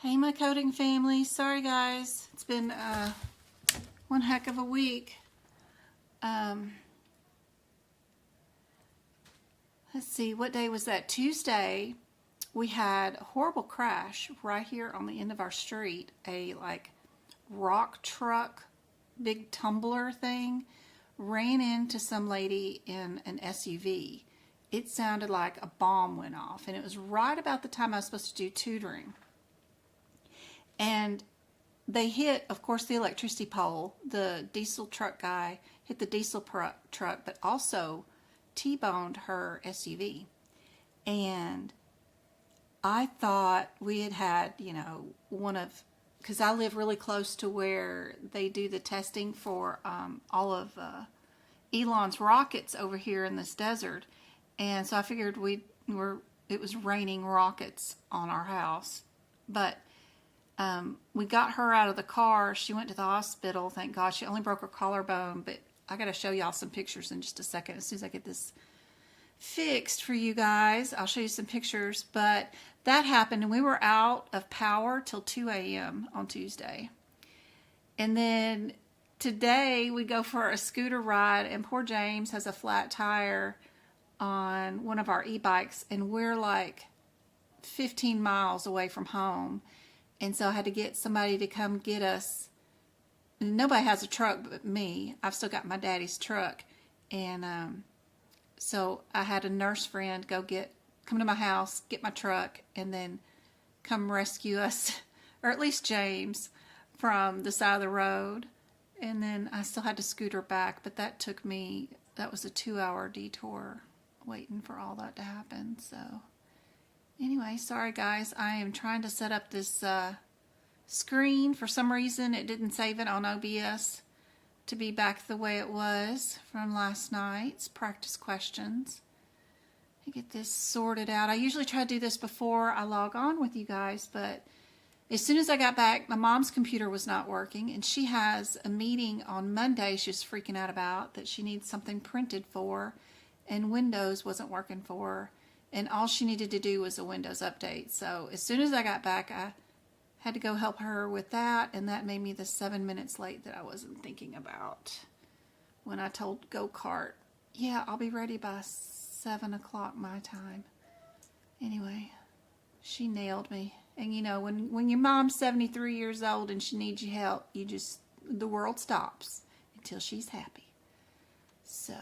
Hey, my coding family. Sorry, guys. It's been one heck of a week. Let's see, what day was that? Tuesday, we had a horrible crash right here on the end of our street. A rock truck, big tumbler thing, ran into some lady in an SUV. It sounded like a bomb went off, and it was right about the time I was supposed to do tutoring. And they hit, of course, the electricity pole. The diesel truck guy hit the diesel truck, but also T-boned her SUV. And I thought we had, because I live really close to where they do the testing for all of Elon's rockets over here in this desert. And so I figured it was raining rockets on our house. But we got her out of the car. She went to the hospital. Thank God. She only broke her collarbone, but I got to show y'all some pictures in just a second. As soon as I get this fixed for you guys, I'll show you some pictures. But that happened, and we were out of power till 2 a.m. on Tuesday. And then today we go for a scooter ride, and poor James has a flat tire on one of our e-bikes, and we're like 15 miles away from home. And so I had to get somebody to come get us. Nobody has a truck but me. I've still got my daddy's truck. And so I had a nurse friend come to my house, get my truck, and then come rescue us, or at least James, from the side of the road. And then I still had to scooter back, but that was a 2-hour detour waiting for all that to happen. So anyway, sorry guys, I am trying to set up this screen. For some reason, it didn't save it on OBS to be back the way it was from last night's practice questions. Let me get this sorted out. I usually try to do this before I log on with you guys, but as soon as I got back, my mom's computer was not working, and she has a meeting on Monday she's freaking out about that she needs something printed for, and Windows wasn't working for her. And all she needed to do was a Windows update. So as soon as I got back, I had to go help her with that. And that made me the 7 minutes late that I wasn't thinking about when I told Go-Kart, yeah, I'll be ready by 7 o'clock my time. Anyway, she nailed me. And when your mom's 73 years old and she needs your help, the world stops until she's happy. So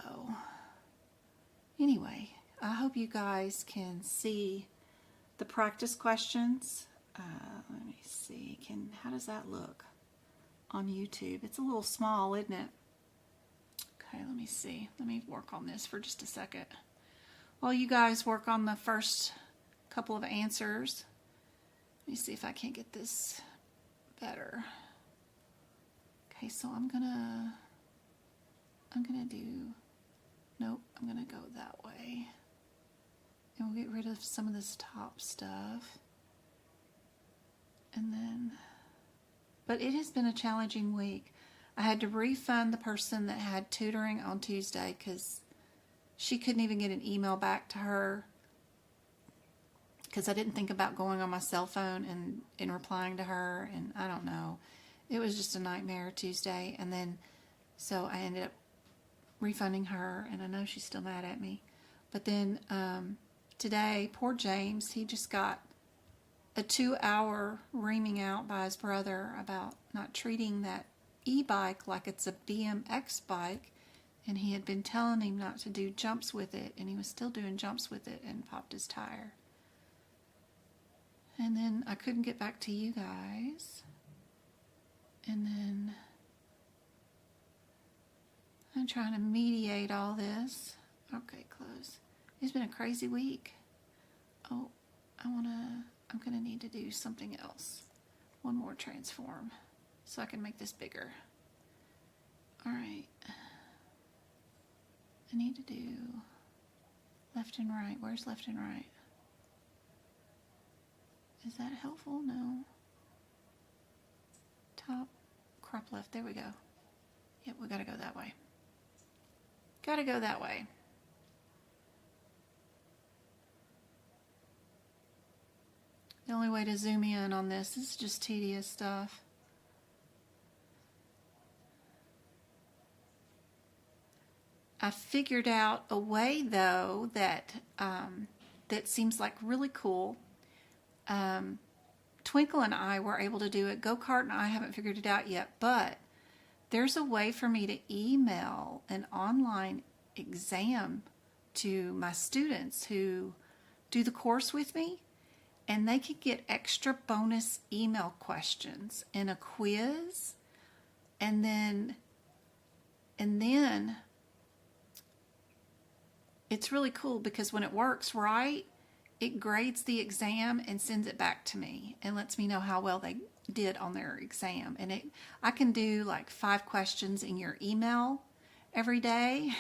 anyway, I hope you guys can see the practice questions. Let me see. How does that look on YouTube? It's a little small, isn't it? Okay, let me see. Let me work on this for just a second. While you guys work on the first couple of answers, let me see if I can't get this better. Okay, so I'm gonna go that way. And we'll get rid of some of this top stuff. But it has been a challenging week. I had to refund the person that had tutoring on Tuesday because she couldn't even get an email back to her because I didn't think about going on my cell phone and replying to her, and I don't know. It was just a nightmare Tuesday, and then so I ended up refunding her, and I know she's still mad at me. But then today, poor James, he just got a 2-hour reaming out by his brother about not treating that e-bike like it's a BMX bike, and he had been telling him not to do jumps with it, and he was still doing jumps with it and popped his tire. And then I couldn't get back to you guys. And then I'm trying to mediate all this. Okay, close. It's been a crazy week. Oh, I'm gonna need to do something else. One more transform so I can make this bigger. All right. I need to do left and right. Where's left and right? Is that helpful? No. Top, crop left. There we go. Yep, we gotta go that way. Gotta go that way. The only way to zoom in on this is just tedious stuff. I figured out a way, though, that that seems like really cool. Twinkle and I were able to do it. Go-Kart and I haven't figured it out yet, but there's a way for me to email an online exam to my students who do the course with me, and they could get extra bonus email questions and a quiz, and then it's really cool because when it works right, it grades the exam and sends it back to me and lets me know how well they did on their exam. And I can do like 5 questions in your email every day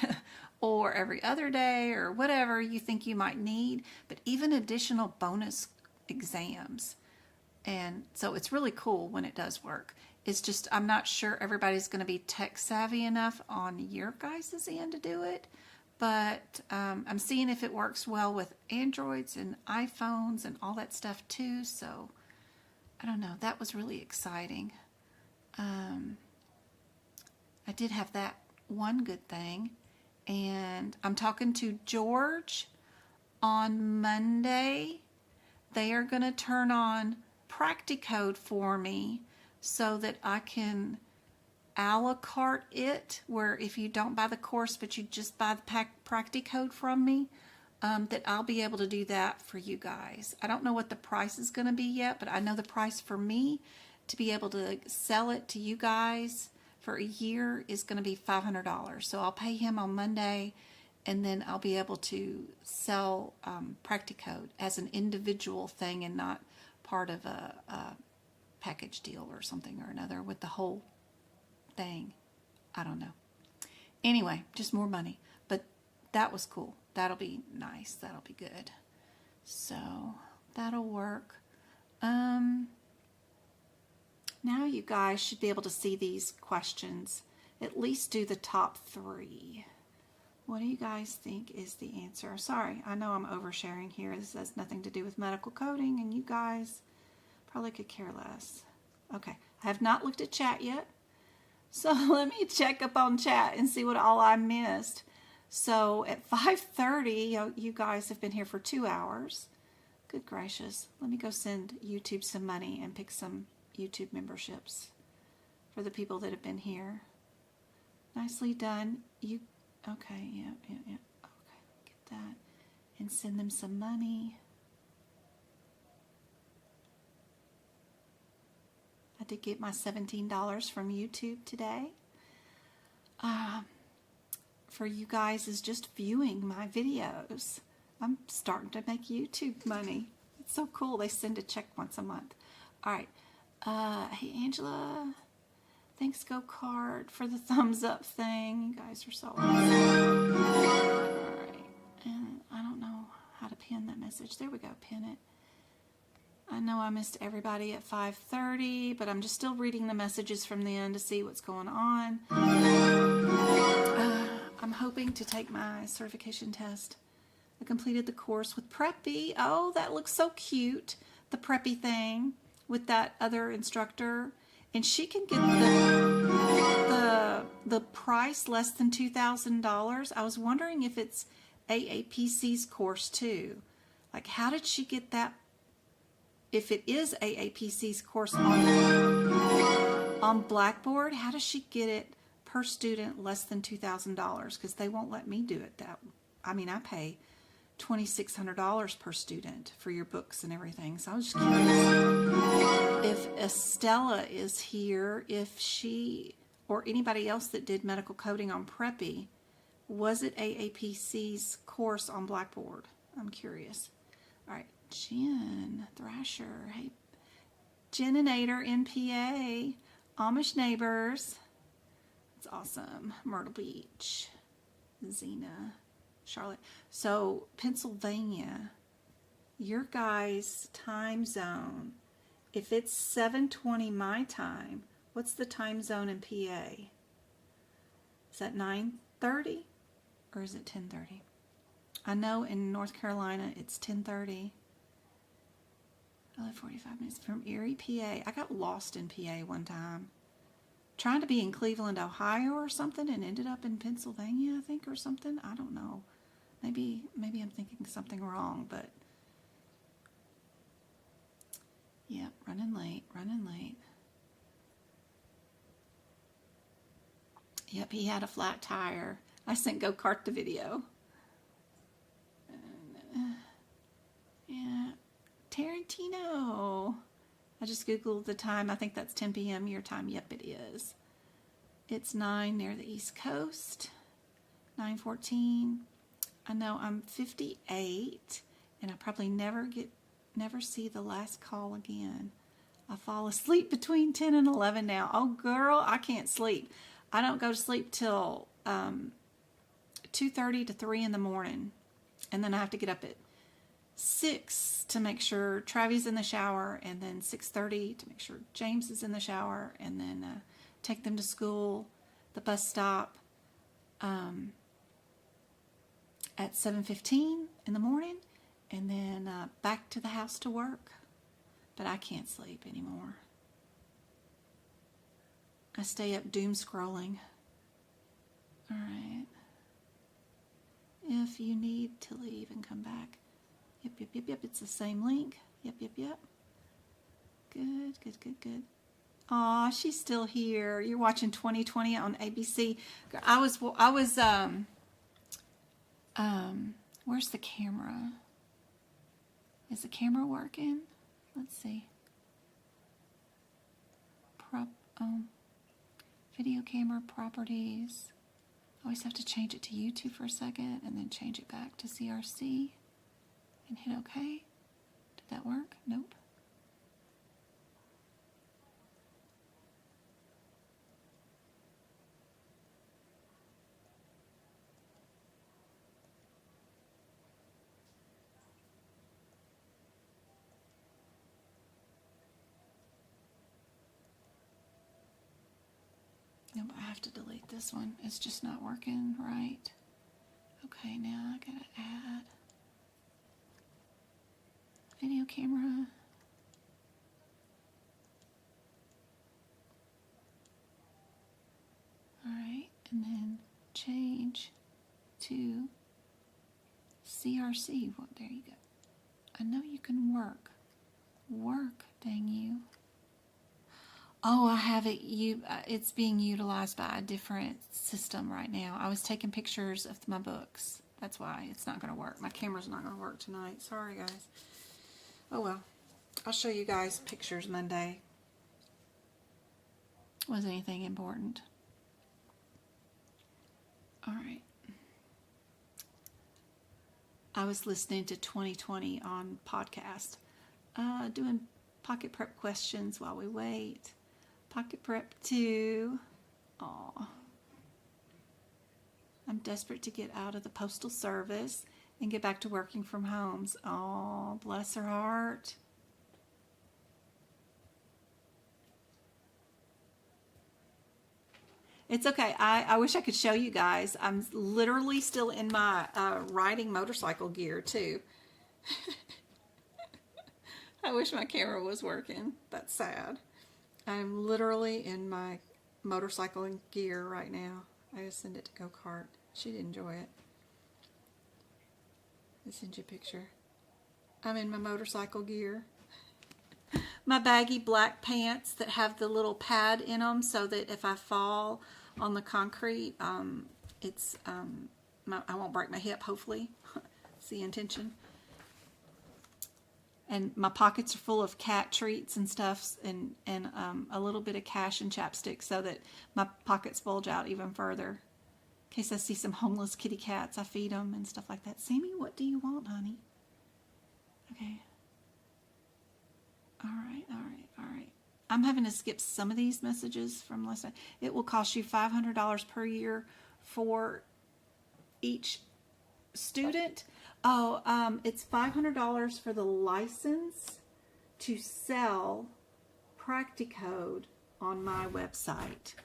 or every other day or whatever you think you might need, but even additional bonus exams. And so it's really cool when it does work. It's just, I'm not sure everybody's going to be tech savvy enough on your guys' end to do it. But I'm seeing if it works well with Androids and iPhones and all that stuff too. So I don't know. That was really exciting. I did have that one good thing. And I'm talking to George on Monday. They are going to turn on Practicode for me so that I can a la carte it, where if you don't buy the course but you just buy the Practicode from me, that I'll be able to do that for you guys. I don't know what the price is going to be yet, but I know the price for me to be able to sell it to you guys for a year is going to be $500. So I'll pay him on Monday, and then I'll be able to sell Practicode as an individual thing and not part of a package deal or something or another with the whole thing. I don't know. Anyway, just more money. But that was cool. That'll be nice. That'll be good. So that'll work. Now you guys should be able to see these questions. At least do the top 3. What do you guys think is the answer? Sorry, I know I'm oversharing here. This has nothing to do with medical coding, and you guys probably could care less. Okay, I have not looked at chat yet. So let me check up on chat and see what all I missed. So at 5:30, you guys have been here for 2 hours. Good gracious. Let me go send YouTube some money and pick some YouTube memberships for the people that have been here. Nicely done. Okay, yeah. Okay, get that. And send them some money. I did get my $17 from YouTube today. For you guys is just viewing my videos. I'm starting to make YouTube money. It's so cool. They send a check once a month. All right. Hey, Angela. Thanks, Go-Kart, for the thumbs up thing. You guys are so awesome. All right. And I don't know how to pin that message. There we go. Pin it. I know I missed everybody at 5:30, but I'm just still reading the messages from the end to see what's going on. I'm hoping to take my certification test. I completed the course with Preppy. Oh, that looks so cute. The Preppy thing with that other instructor. And she can get the price less than $2,000. I was wondering if it's AAPC's course too. Like, how did she get that? If it is AAPC's course on Blackboard, how does she get it per student less than $2,000? Because they won't let me do it that. I mean, I pay $2,600 per student for your books and everything. So I was just curious if Estella is here, if she or anybody else that did medical coding on Preppy, was it AAPC's course on Blackboard? I'm curious. All right, Jen Thrasher. Hey, Jen and Ader, NPA, Amish neighbors. That's awesome. Myrtle Beach, Xena, Charlotte. So Pennsylvania, your guys' time zone, if it's 7:20 my time, what's the time zone in PA? Is that 9:30 or is it 10:30? I know in North Carolina it's 10:30. I live 45 minutes from Erie, PA. I got lost in PA one time. Trying to be in Cleveland, Ohio or something and ended up in Pennsylvania, I think, or something. I don't know. Maybe I'm thinking something wrong, but yeah, running late. Yep, he had a flat tire. I sent Go-Kart the video. Yeah, Tarantino. I just Googled the time. I think that's 10 p.m. your time. Yep, it is. It's 9 near the East Coast. 9:14. I know I'm 58, and I probably never see the last call again. I fall asleep between 10 and 11 now. Oh, girl, I can't sleep. I don't go to sleep till 2:30 to 3 in the morning, and then I have to get up at 6 to make sure Travi's in the shower, and then 6:30 to make sure James is in the shower, and then take them to school, the bus stop, at 7:15 in the morning, and then back to the house to work. But I can't sleep anymore. I stay up doom scrolling. All right. If you need to leave and come back. Yep. It's the same link. Yep. Good. Aw, she's still here. You're watching 2020 on ABC. I was where's the camera? Is the camera working? Let's see. Video camera properties. I always have to change it to YouTube for a second and then change it back to CRC and hit OK. Did that work? Nope. Nope, I have to delete this one. It's just not working right. Okay, now I gotta add video camera. Alright, and then change to CRC. Well, there you go. I know you can work. Work, dang you. Oh, I have it. It's being utilized by a different system right now. I was taking pictures of my books. That's why it's not going to work. My camera's not going to work tonight. Sorry, guys. Oh, well. I'll show you guys pictures Monday. Was anything important? All right. I was listening to 2020 on podcast, doing pocket prep questions while we wait. Pocket Prep 2. Aw. I'm desperate to get out of the Postal Service and get back to working from home. Oh, bless her heart. It's okay. I wish I could show you guys. I'm literally still in my riding motorcycle gear, too. I wish my camera was working. That's sad. I'm literally in my motorcycle gear right now. I just sent it to Go-Kart. She'd enjoy it. I'll send you a picture. I'm in my motorcycle gear. My baggy black pants that have the little pad in them so that if I fall on the concrete, I won't break my hip, hopefully. That's the intention. And my pockets are full of cat treats and stuff, and a little bit of cash and chapstick so that my pockets bulge out even further. In case I see some homeless kitty cats, I feed them and stuff like that. Sammy, what do you want, honey? Okay. All right. I'm having to skip some of these messages from last night. It will cost you $500 per year for each student. Oh, it's $500 for the license to sell Practicode on my website.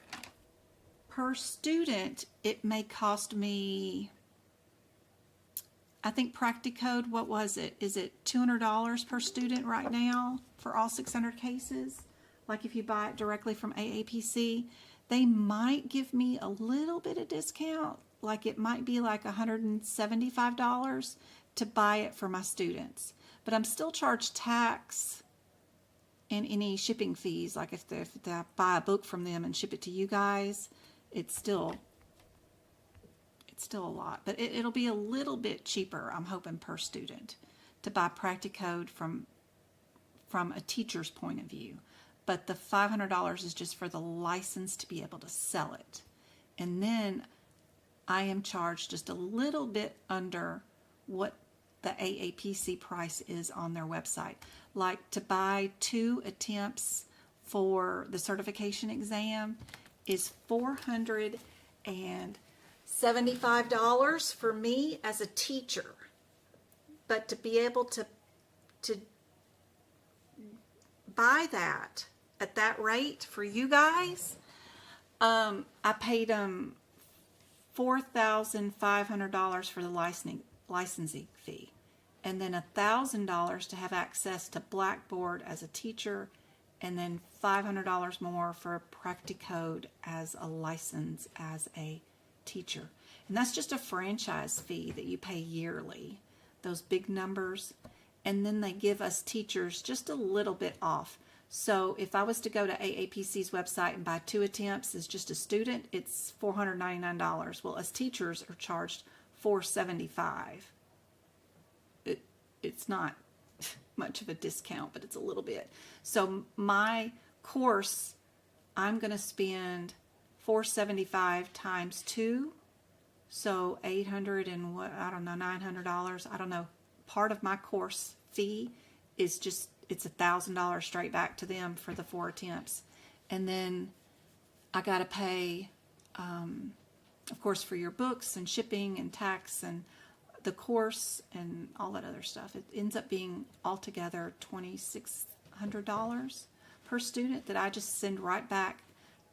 Per student, it may cost me I think Practicode, what was it? Is it $200 per student right now for all 600 cases? Like if you buy it directly from AAPC, they might give me a little bit of discount. Like it might be like $175 to buy it for my students. But I'm still charged tax and any shipping fees. Like if I buy a book from them and ship it to you guys, it's still a lot. But it'll be a little bit cheaper, I'm hoping, per student to buy Practicode from a teacher's point of view. But the $500 is just for the license to be able to sell it. And then I am charged just a little bit under what the AAPC price is on their website. Like to buy 2 attempts for the certification exam is $475 for me as a teacher. But to be able to buy that at that rate for you guys, I paid them $4,500 for the licensing fee, and then $1,000 to have access to Blackboard as a teacher, and then $500 more for Practicode as a license as a teacher. And that's just a franchise fee that you pay yearly, those big numbers. And then they give us teachers just a little bit off. So if I was to go to AAPC's website and buy 2 attempts as just a student, it's $499. Well, as teachers are charged $475. It's not much of a discount, but it's a little bit. So my course, I'm going to spend $475 times 2, so $800 and what, I don't know, $900. I don't know. Part of my course fee is just, it's $1,000 straight back to them for the 4 attempts. And then I got to pay, of course, for your books and shipping and tax and the course and all that other stuff. It ends up being altogether $2,600 per student that I just send right back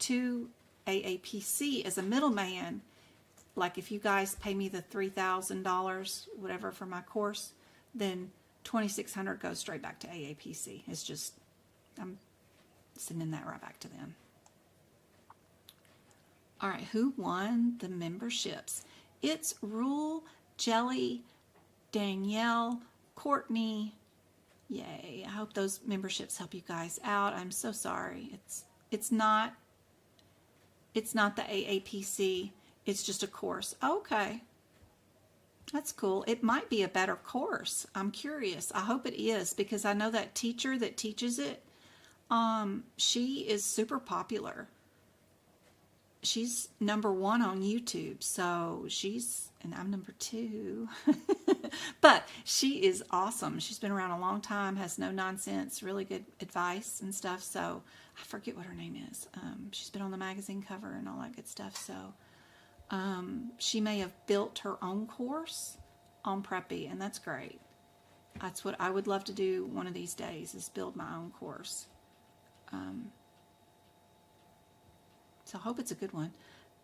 to AAPC as a middleman. Like if you guys pay me the $3,000, whatever, for my course, then $2,600 goes straight back to AAPC. It's just, I'm sending that right back to them. All right, who won the memberships? It's Rule, Jelly, Danielle, Courtney. Yay, I hope those memberships help you guys out. I'm so sorry. It's not the AAPC. It's just a course. Okay. That's cool. It might be a better course. I'm curious. I hope it is, because I know that teacher that teaches it, she is super popular. She's #1 on YouTube, so and I'm #2. But she is awesome. She's been around a long time, has no nonsense, really good advice and stuff. So I forget what her name is. She's been on the magazine cover and all that good stuff. So she may have built her own course on Preppy, and that's great. That's what I would love to do one of these days, is build my own course. So I hope it's a good one.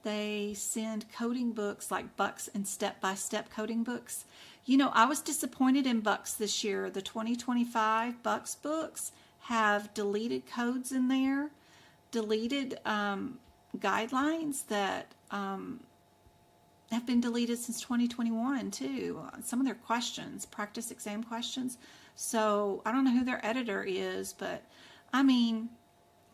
They send coding books like Bucks and step-by-step coding books. You know, I was disappointed in Bucks this year. The 2025 Bucks books have deleted codes in there, deleted guidelines that have been deleted since 2021 too. Some of their questions, practice exam questions. So I don't know who their editor is, but I mean,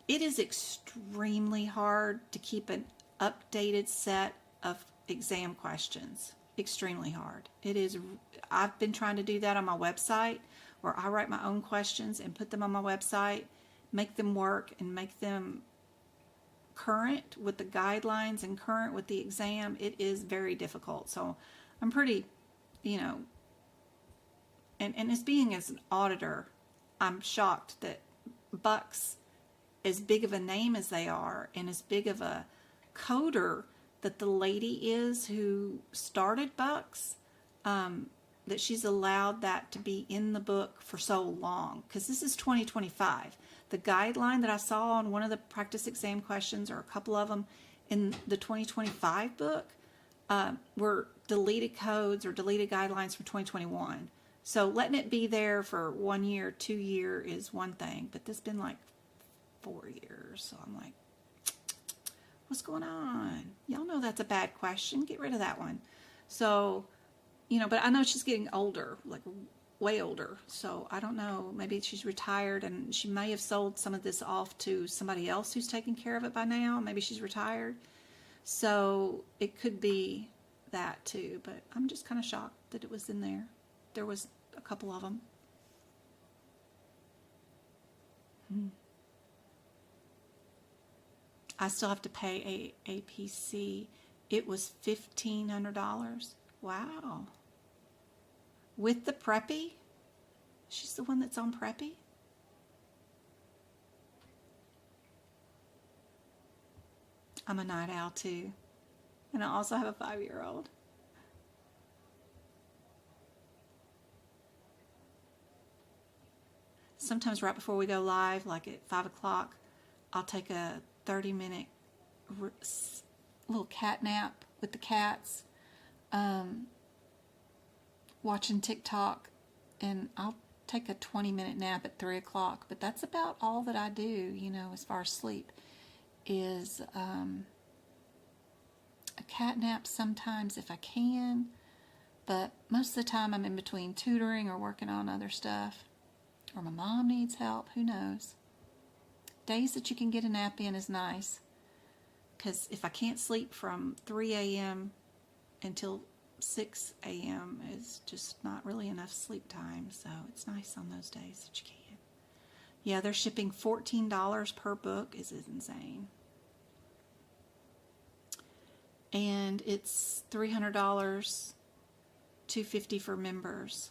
it is extremely hard to keep an updated set of exam questions. Extremely hard. It is. I've been trying to do that on my website, where I write my own questions and put them on my website, make them work and make them current with the guidelines and current with the exam. It is very difficult. So I'm pretty, and as being as an auditor, I'm shocked that Bucks, as big of a name as they are and as big of a coder that the lady is who started Bucks, that she's allowed that to be in the book for so long, because this is 2025. The guideline that I saw on one of the practice exam questions, or a couple of them in the 2025 book, were deleted codes or deleted guidelines from 2021. So letting it be there for 1 year, 2 year is one thing, but this has been like 4 years. So I'm like, what's going on? Y'all know that's a bad question. Get rid of that one. So, you know, but I know she's getting older, like way older. So I don't know. Maybe she's retired and she may have sold some of this off to somebody else who's taking care of it by now. Maybe she's retired. So it could be that too. But I'm just kind of shocked that it was in there. There was a couple of them. I still have to pay aapc. It was $1,500. Wow. With the Preppy? She's the one that's on Preppy? I'm a night owl too. And I also have a 5-year-old. Sometimes right before we go live, like at 5 o'clock, I'll take a 30-minute little cat nap with the cats, watching TikTok, and I'll take a 20-minute nap at 3 o'clock. But that's about all that I do, you know, as far as sleep, is a cat nap sometimes if I can, but most of the time I'm in between tutoring or working on other stuff, or my mom needs help, who knows. Days that you can get a nap in is nice, because if I can't sleep from 3 a.m. until 6 a.m. is just not really enough sleep time, so it's nice on those days that you can. Yeah, they're shipping $14 per book. Is insane. And it's $300, $250 for members.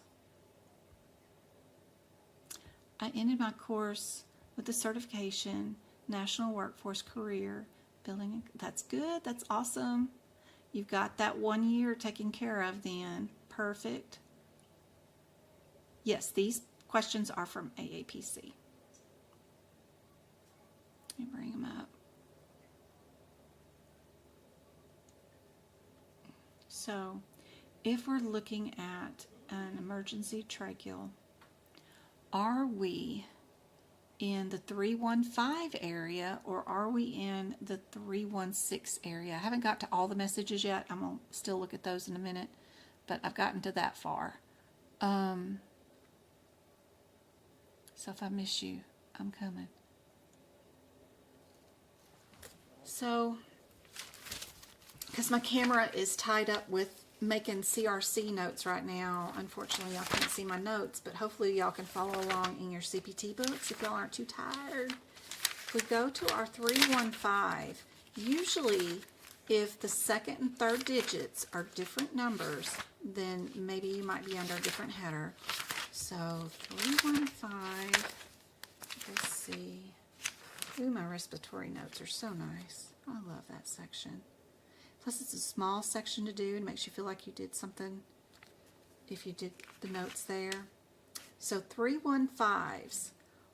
I ended my course with the certification, National Workforce Career Building. That's good. That's awesome. You've got that 1 year taken care of then. Perfect. Yes, these questions are from aapc. Let me bring them up. So, if we're looking at an emergency tracheal, are we in the 315 area or are we in the 316 area? I haven't got to all the messages yet. I'm going to still look at those in a minute, but I've gotten to that far. So if I miss you, I'm coming. So, because my camera is tied up with making CRC notes right now. Unfortunately, y'all can't see my notes, but hopefully y'all can follow along in your CPT books if y'all aren't too tired. If we go to our 315, usually if the second and third digits are different numbers, then maybe you might be under a different header. So 315, let's see. Ooh, my respiratory notes are so nice. I love that section. Plus, it's a small section to do and makes you feel like you did something if you did the notes there. So 315s.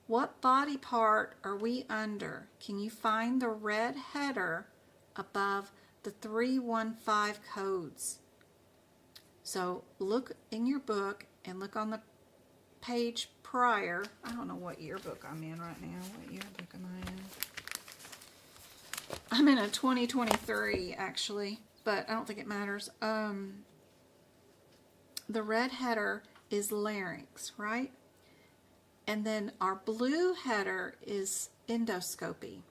What body part are we under? Can you find the red header above the 315 codes? So look in your book and look on the page prior. I don't know what yearbook I'm in right now. What yearbook am I in? I'm in a 2023 actually, but I don't think it matters. The red header is larynx, right? And then our blue header is endoscopy.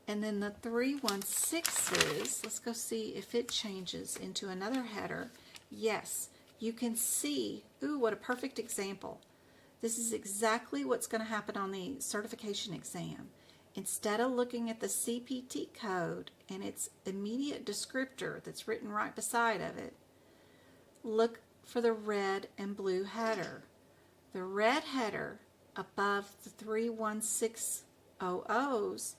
And then the 316s, let's go see if it changes into another header. Yes, you can see, ooh, what a perfect example. This is exactly what's going to happen on the certification exam. Instead of looking at the CPT code and its immediate descriptor that's written right beside of it, look for the red and blue header. The red header above the 31600s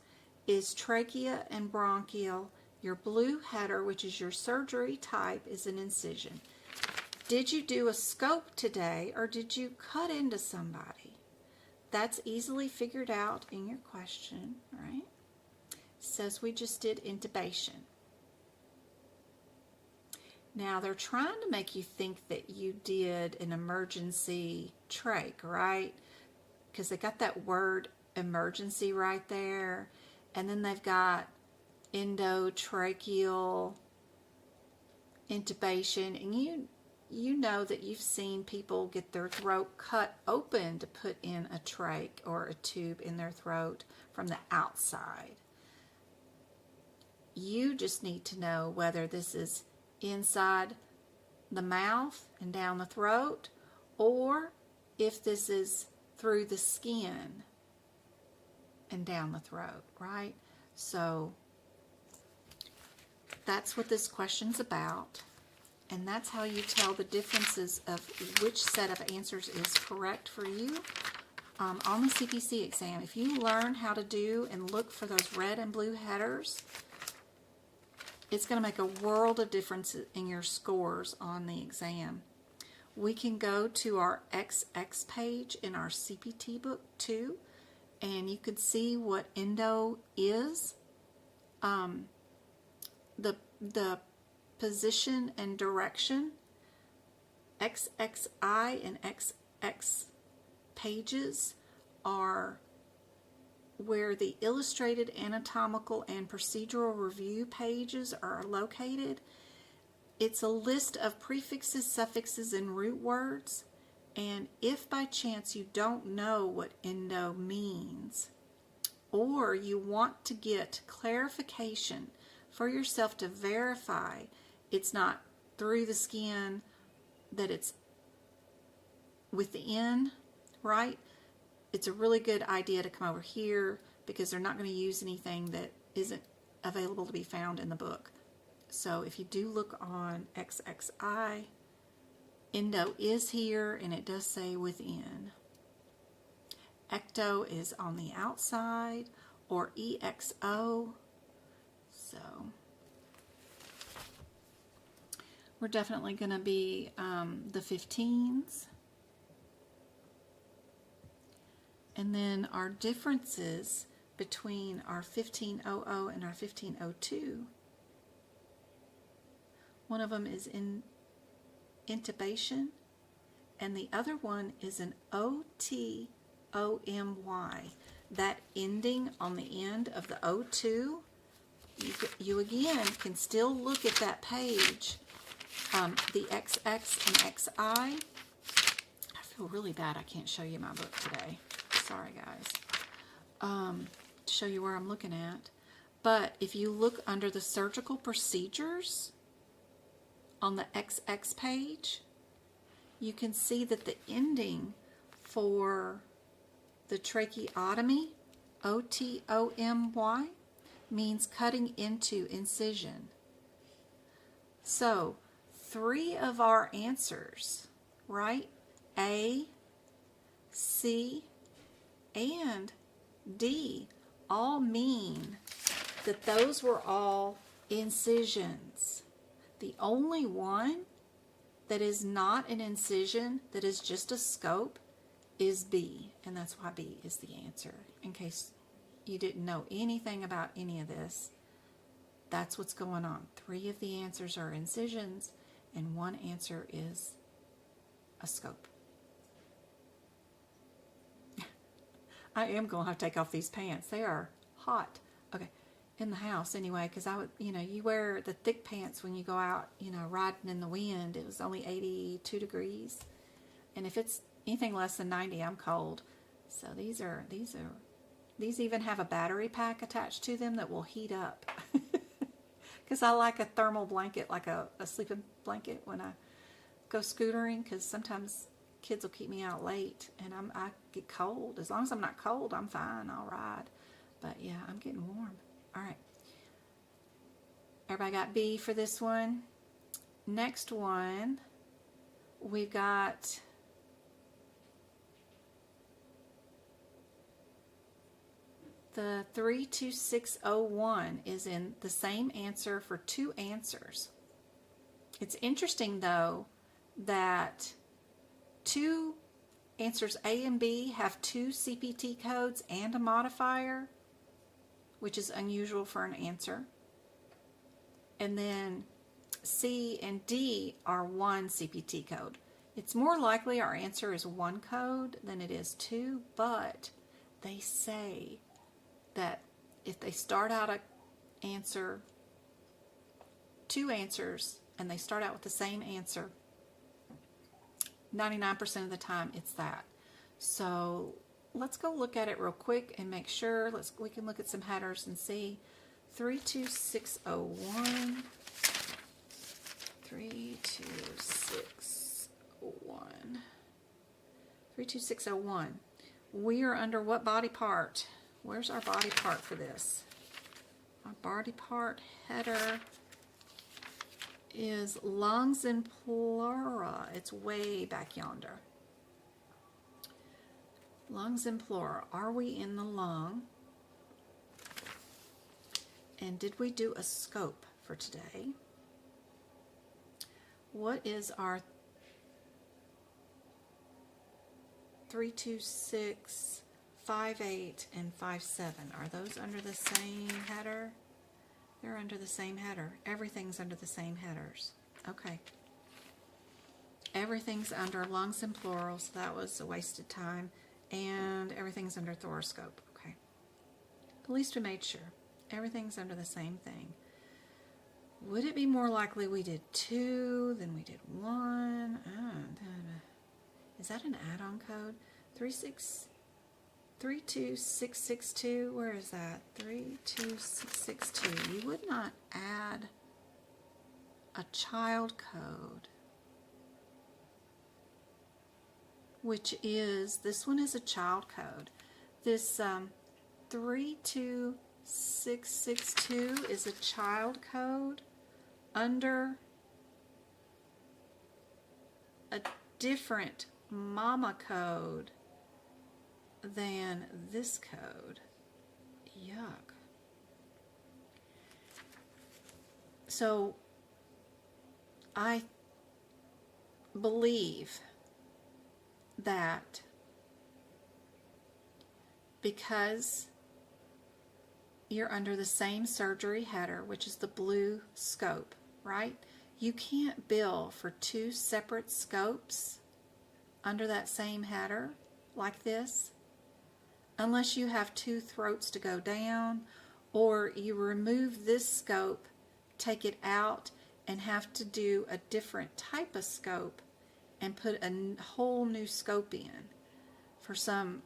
is trachea and bronchial. Your blue header, which is your surgery type, is an incision. Did you do a scope today or did you cut into somebody? That's easily figured out in your question, right? It says we just did intubation. Now, they're trying to make you think that you did an emergency trach, right? Because they got that word emergency right there. And then they've got endotracheal intubation. And you know that you've seen people get their throat cut open to put in a trach or a tube in their throat from the outside. You just need to know whether this is inside the mouth and down the throat, or if this is through the skin and down the throat, right? So that's what this question's about, and that's how you tell the differences of which set of answers is correct for you on the CPC exam. If you learn how to do and look for those red and blue headers, it's going to make a world of difference in your scores on the exam. We can go to our XX page in our CPT book too, and you can see what endo is. The position and direction, XXI and XX pages are where the illustrated anatomical and procedural review pages are located. It's a list of prefixes, suffixes, and root words. And if by chance you don't know what endo means, or you want to get clarification for yourself to verify it's not through the skin, that it's within, right? It's a really good idea to come over here, because they're not going to use anything that isn't available to be found in the book. So if you do look on XXI, endo is here, and it does say within. Ecto is on the outside, or EXO. So we're definitely going to be the 15s. And then our differences between our 1500 and our 1502. One of them is in intubation, and the other one is an OTOMY. That ending on the end of the O2, you again can still look at that page, the XX and XI. I feel really bad I can't show you my book today. Sorry, guys. To show you where I'm looking at. But if you look under the surgical procedures on the XX page, you can see that the ending for the tracheotomy, OTOMY, means cutting into incision. So 3 of our answers, right? A, C, and D all mean that those were all incisions. The only one that is not an incision, that is just a scope, is B, and that's why B is the answer. In case you didn't know anything about any of this, that's what's going on. 3 of the answers are incisions, and 1 answer is a scope. I am going to have to take off these pants. They are hot. Okay, in the house anyway, because I would, you wear the thick pants when you go out, riding in the wind. It was only 82 degrees. And if it's anything less than 90, I'm cold. So these even have a battery pack attached to them that will heat up. Because I like a thermal blanket, like a sleeping blanket when I go scootering, because sometimes kids will keep me out late and I get cold. As long as I'm not cold, I'm fine. I'll ride. But yeah, I'm getting warm. All right. Everybody got B for this one? Next one, we've got the 32601 is in the same answer for 2 answers. It's interesting though that 2 answers A and B have 2 CPT codes and a modifier, which is unusual for an answer. And then C and D are one CPT code. It's more likely our answer is one code than it is two, but they say that if they start out an answer, two answers, and they start out with the same answer, 99% of the time it's that. So let's go look at it real quick and make sure. We can look at some headers and see. 32601. 32601. 32601. We are under what body part? Where's our body part for this? Our body part header is lungs and pleura. It's way back yonder. Lungs and pleura. Are we in the lung? And did we do a scope for today? What is our 326, 58, and 57? Are those under the same header? They're under the same header. Everything's under the same headers. Okay. Everything's under lungs and pleural, so that was a wasted time. And everything's under thoracoscope. Okay. At least we made sure. Everything's under the same thing. Would it be more likely we did two than we did one? Is that an add-on code? 32662. Where is that? 32662. You would not add a child code, which is, this one is a child code. This 32662 is a child code under a different mama code than this code. Yuck. So I believe that because you're under the same surgery header, which is the blue scope, right? You can't bill for two separate scopes under that same header like this unless you have two throats to go down, or you remove this scope, take it out, and have to do a different type of scope and put a whole new scope in for some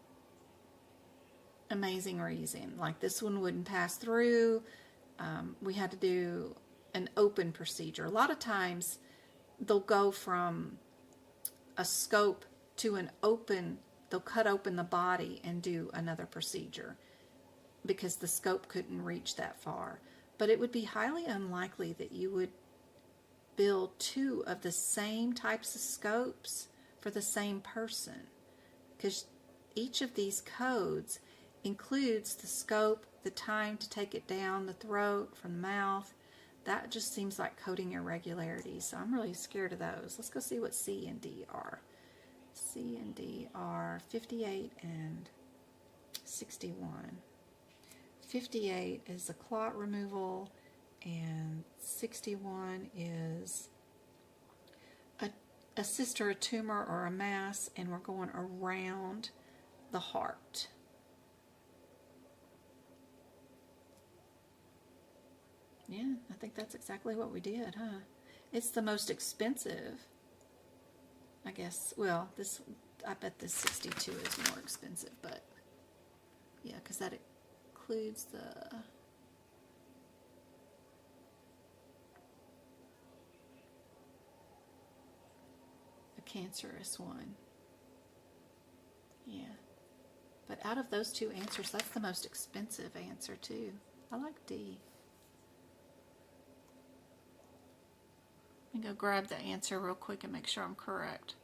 amazing reason. Like this one wouldn't pass through. We had to do an open procedure. A lot of times they'll go from a scope to an open, they'll cut open the body and do another procedure because the scope couldn't reach that far. But it would be highly unlikely that you would build two of the same types of scopes for the same person, because each of these codes includes the scope, the time to take it down the throat from the mouth. That just seems like coding irregularities, so I'm really scared of those. Let's go see what C and D are. C and D are 58 and 61. 58 is a clot removal, and 61 is a cyst or a tumor or a mass, and we're going around the heart. Yeah, I think that's exactly what we did, huh? It's the most expensive, I guess. Well, I bet this 62 is more expensive, but yeah, because that includes the cancerous one. Yeah. But out of those two answers, that's the most expensive answer too. I like D. Let me go grab the answer real quick and make sure I'm correct.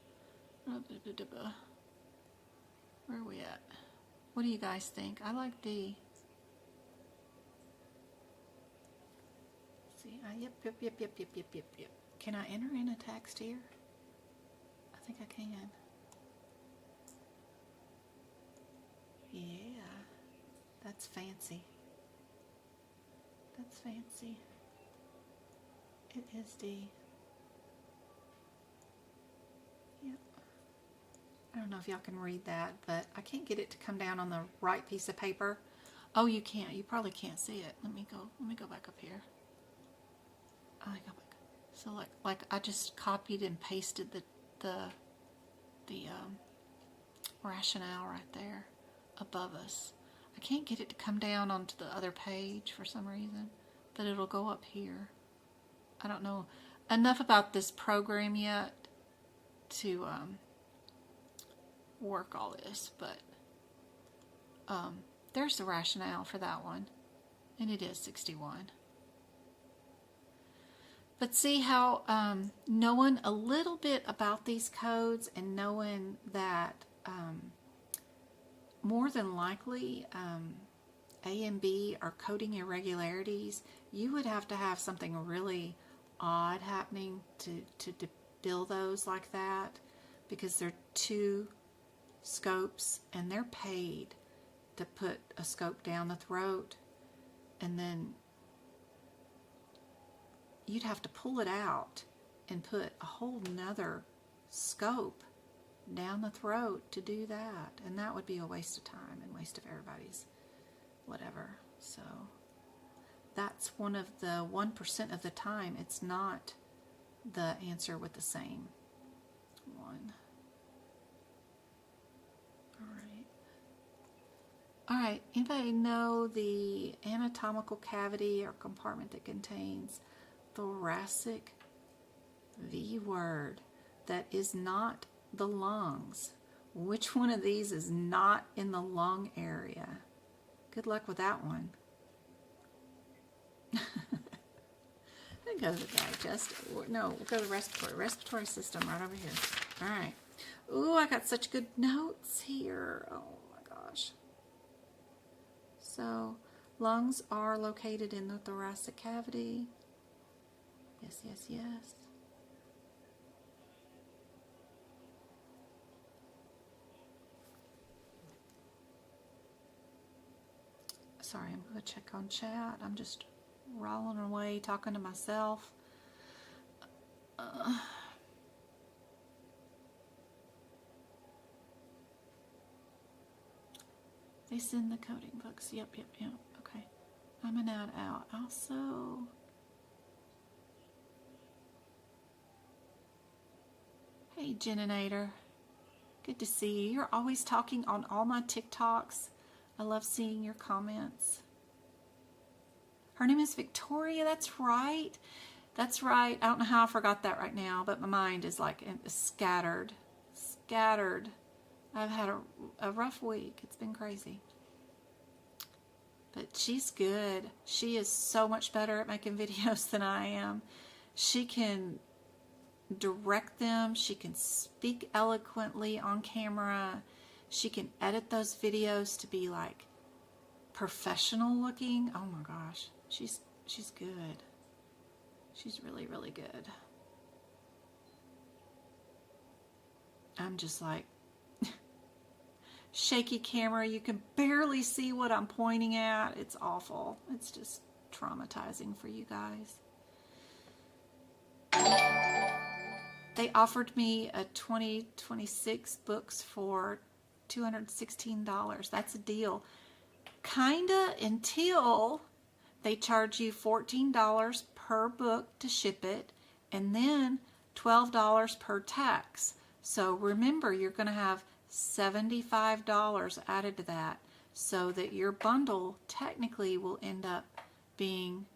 Where are we at? What do you guys think? I like D. See, yep. Can I enter in a text here? I think I can. Yeah, that's fancy. That's fancy. It is D. Yep. I don't know if y'all can read that, but I can't get it to come down on the right piece of paper. Oh, you can't. You probably can't see it. Let me go back up here. I go back. So like I just copied and pasted the rationale right there above us. I can't get it to come down onto the other page for some reason, but it'll go up here. I don't know enough about this program yet to work all this, but there's the rationale for that one, and it is 61. But see how knowing a little bit about these codes and knowing that more than likely A and B are coding irregularities, you would have to have something really odd happening to bill those like that, because they're two scopes and they're paid to put a scope down the throat, and then you'd have to pull it out and put a whole nother scope down the throat to do that, and that would be a waste of time and waste of everybody's whatever. So that's one of the 1% of the time it's not the answer with the same one. All right, anybody know the anatomical cavity or compartment that contains thoracic V word that is not the lungs? Which one of these is not in the lung area? Good luck with that one. Then go to the digestive. No, we'll go to the respiratory system right over here. All right. Ooh, I got such good notes here. Oh my gosh. So, lungs are located in the thoracic cavity. Yes, yes, yes. Sorry, I'm going to check on chat. I'm just rolling away talking to myself. They send the coding books. Yep. Okay. I'm an out. Also, hey, Jeninator. Good to see you. You're always talking on all my TikToks. I love seeing your comments. Her name is Victoria. That's right. That's right. I don't know how I forgot that right now, but my mind is like scattered. I've had a rough week. It's been crazy. But she's good. She is so much better at making videos than I am. She can direct them. She can speak eloquently on camera. She can edit those videos to be like professional looking. Oh my gosh. She's good. She's really, really good. I'm just like, shaky camera. You can barely see what I'm pointing at. It's awful. It's just traumatizing for you guys. They offered me a 26 books for $216. That's a deal. Kinda, until they charge you $14 per book to ship it, and then $12 per tax. So remember, you're going to have $75 added to that, so that your bundle technically will end up being,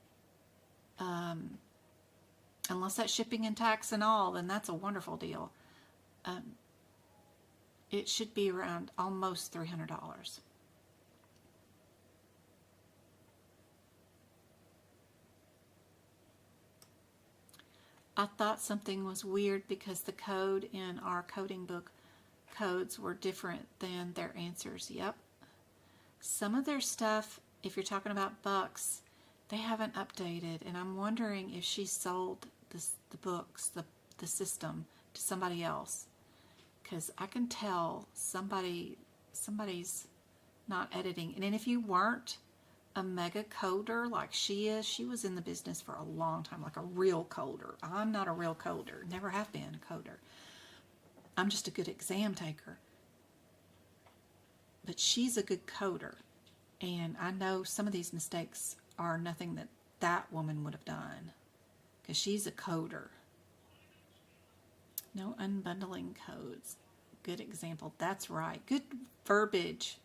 unless that's shipping and tax and all, then that's a wonderful deal. It should be around almost $300. I thought something was weird because the code in our coding book codes were different than their answers. Yep. Some of their stuff, if you're talking about bucks, they haven't updated, and I'm wondering if she sold the books, the system, to somebody else, because I can tell somebody's not editing. And then if you weren't a mega coder like she is. She was in the business for a long time, like a real coder. I'm not a real coder, never have been a coder. I'm just a good exam taker. But she's a good coder. And I know some of these mistakes are nothing that that woman would have done, because she's a coder. No unbundling codes. Good example. That's right. Good verbiage,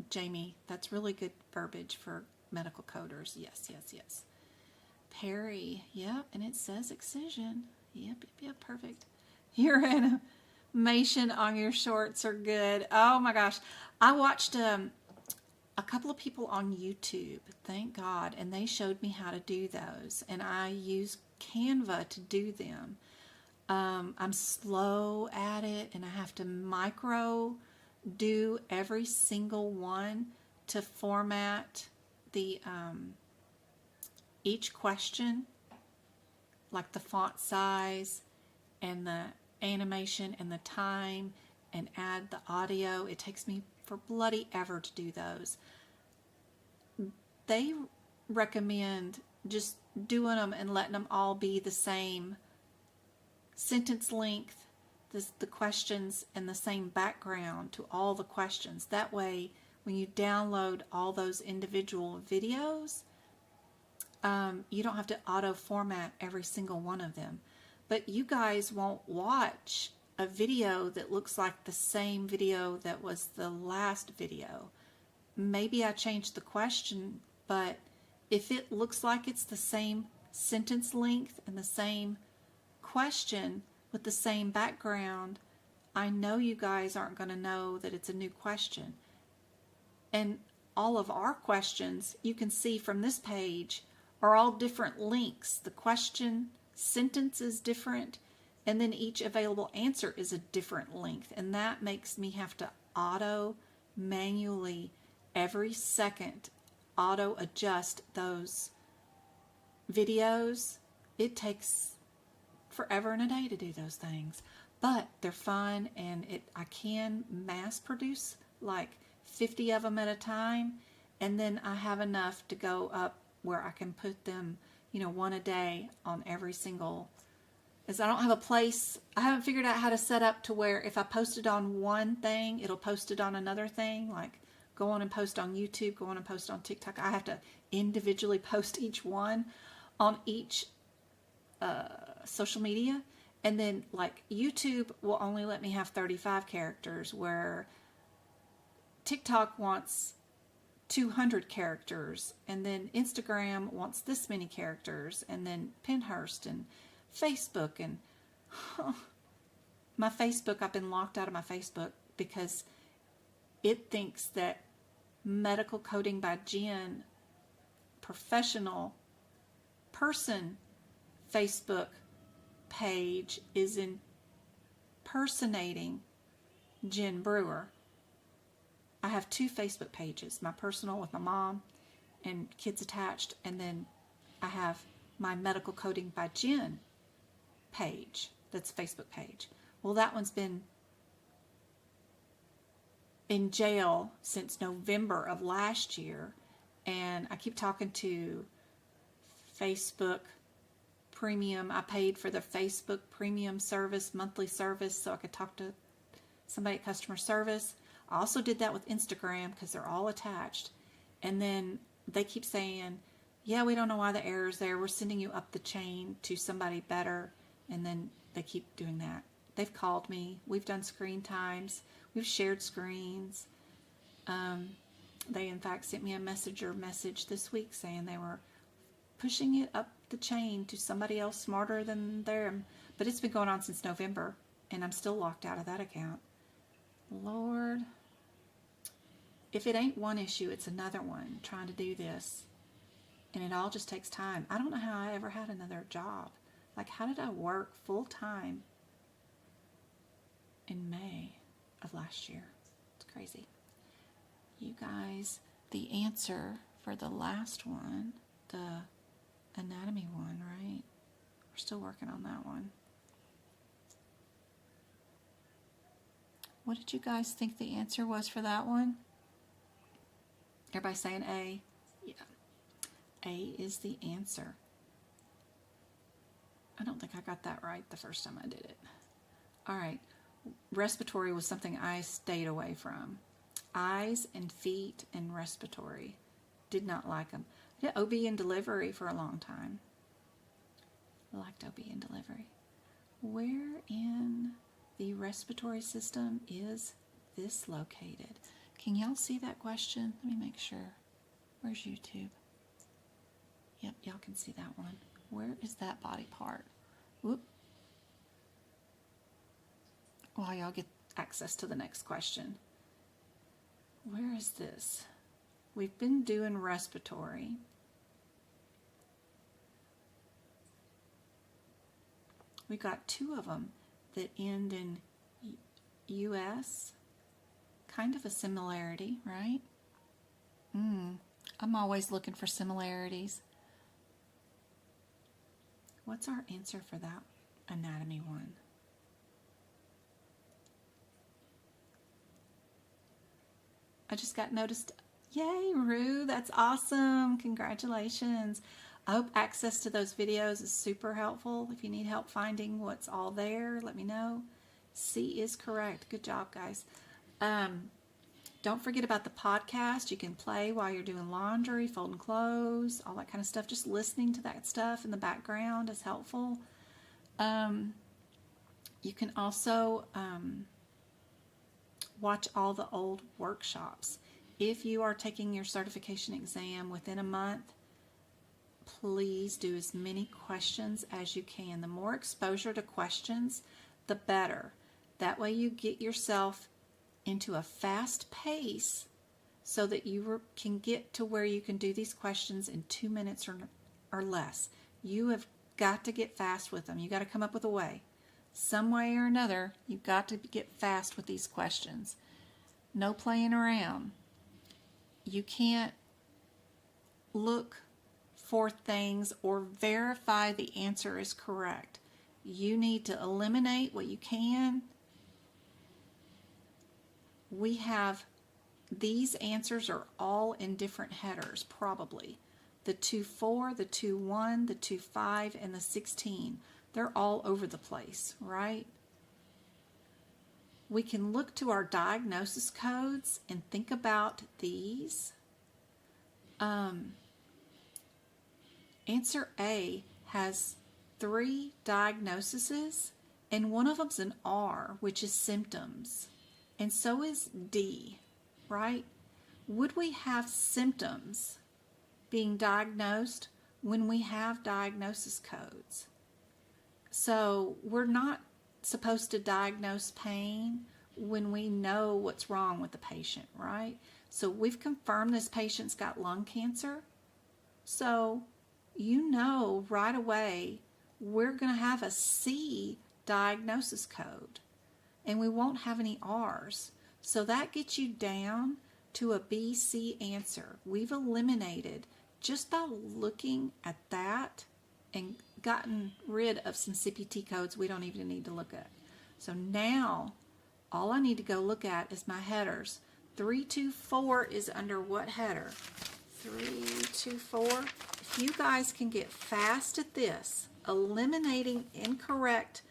Jamie. That's really good verbiage for medical coders. Yes, yes, yes. Perry. Yep. And it says excision. Yep. Perfect. Your animation on your shorts are good. Oh my gosh. I watched a couple of people on YouTube, thank God, and they showed me how to do those. And I use Canva to do them. I'm slow at it, and I have to micro do every single one to format the each question, like the font size and the animation and the time, and add the audio. It takes me for bloody ever to do those. They recommend just doing them and letting them all be the same sentence length, the questions, and the same background to all the questions. That way, when you download all those individual videos, you don't have to auto format every single one of them. But you guys won't watch a video that looks like the same video that was the last video. Maybe I changed the question, but if it looks like it's the same sentence length and the same question with the same background, I know you guys aren't going to know that it's a new question. And all of our questions, you can see from this page, are all different links. The question sentence is different, and then each available answer is a different length. And that makes me have to manually, every second, auto adjust those videos. It takes forever and a day to do those things, but they're fun, and I can mass produce like 50 of them at a time, and then I have enough to go up where I can put them, one a day on every single. As I don't have a place, I haven't figured out how to set up to where if I post it on one thing, it'll post it on another thing, like go on and post on YouTube, go on and post on TikTok. I have to individually post each one on each social media. And then like YouTube will only let me have 35 characters, where TikTok wants 200 characters, and then Instagram wants this many characters, and then Pinterest and Facebook, and my Facebook, I've been locked out of my Facebook because it thinks that Medical Coding by Jen professional person Facebook page is impersonating Jen Brewer. I have two Facebook pages, my personal with my mom and kids attached, and then I have my Medical Coding by Jen page, that's Facebook page. Well, that one's been in jail since November of last year, and I keep talking to Facebook Premium. I paid for the Facebook Premium service, monthly service, so I could talk to somebody at customer service. I also did that with Instagram because they're all attached. And then they keep saying, yeah, we don't know why the error's there. We're sending you up the chain to somebody better. And then they keep doing that. They've called me. We've done screen times. We've shared screens. They, in fact, sent me a message this week saying they were pushing it up the chain to somebody else smarter than them. But it's been going on since November, and I'm still locked out of that account. Lord, if it ain't one issue, it's another one trying to do this. And it all just takes time. I don't know how I ever had another job. Like, how did I work full time in May of last year? It's crazy. You guys, the answer for the last one, the anatomy one, right? We're still working on that one. What did you guys think the answer was for that one? Everybody saying A. A is the answer. I don't think I got that right the first time I did it. All right. Respiratory was something I stayed away from. Eyes and feet and respiratory. Did not like them. I did OB and delivery for a long time. I liked OB and delivery. Where in the respiratory system is this located? Can y'all see that question? Let me make sure. Where's YouTube? Yep, y'all can see that one. Where is that body part? Whoop. While y'all get access to the next question. Where is this? We've been doing respiratory. We got two of them that end in US. Kind of a similarity, right? I'm always looking for similarities. What's our answer for that anatomy one? I just got noticed. Yay, Rue, that's awesome. Congratulations. I hope access to those videos is super helpful. If you need help finding what's all there, let me know. C is correct. Good job, guys. Don't forget about the podcast. You can play while you're doing laundry, folding clothes, all that kind of stuff. Just listening to that stuff in the background is helpful. You can also watch all the old workshops. If you are taking your certification exam within a month, please do as many questions as you can. The more exposure to questions, the better. That way you get yourself into a fast pace so that you can get to where you can do these questions in 2 minutes or less. You have got to get fast with them. You got to come up with a way. Some way or another, you've got to get fast with these questions. No playing around. You can't look for things or verify the answer is correct. You need to eliminate what you can. We have, these answers are all in different headers, probably. The 2-4, the 2-1, the 2-5, and the 16. They're all over the place, right? We can look to our diagnosis codes and think about these. Answer A has 3 diagnoses, and one of them's an R, which is symptoms. And so is D, right? Would we have symptoms being diagnosed when we have diagnosis codes? So we're not supposed to diagnose pain when we know what's wrong with the patient, right? So we've confirmed this patient's got lung cancer. So you know right away we're going to have a C diagnosis code. And we won't have any R's. So that gets you down to a B, C answer. We've eliminated, just by looking at that, and gotten rid of some CPT codes we don't even need to look at. So now, all I need to go look at is my headers. 324 is under what header? 324. If you guys can get fast at this, eliminating incorrect,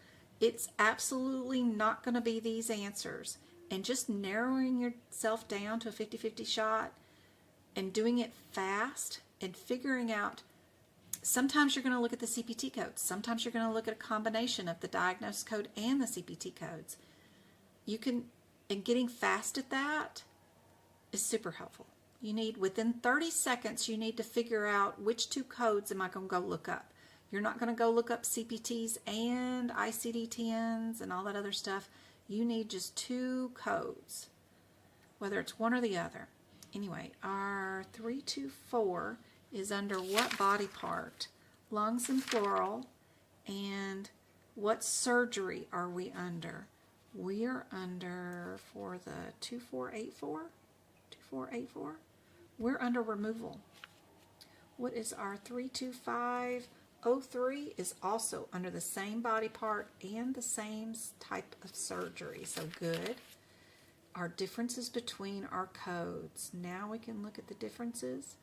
it's absolutely not going to be these answers. And just narrowing yourself down to a 50-50 shot and doing it fast and figuring out, sometimes you're going to look at the CPT codes. Sometimes you're going to look at a combination of the diagnosis code and the CPT codes. And getting fast at that is super helpful. You need, within 30 seconds, you need to figure out which 2 codes am I going to go look up. You're not going to go look up CPTs and ICD-10s and all that other stuff. You need just 2 codes, whether it's one or the other. Anyway, our 324 is under what body part? Lungs and pleural. And what surgery are we under? We are under, for the 2484, we're under removal. What is our 32503 is also under the same body part and the same type of surgery. So good. Our differences between our codes. Now we can look at the differences.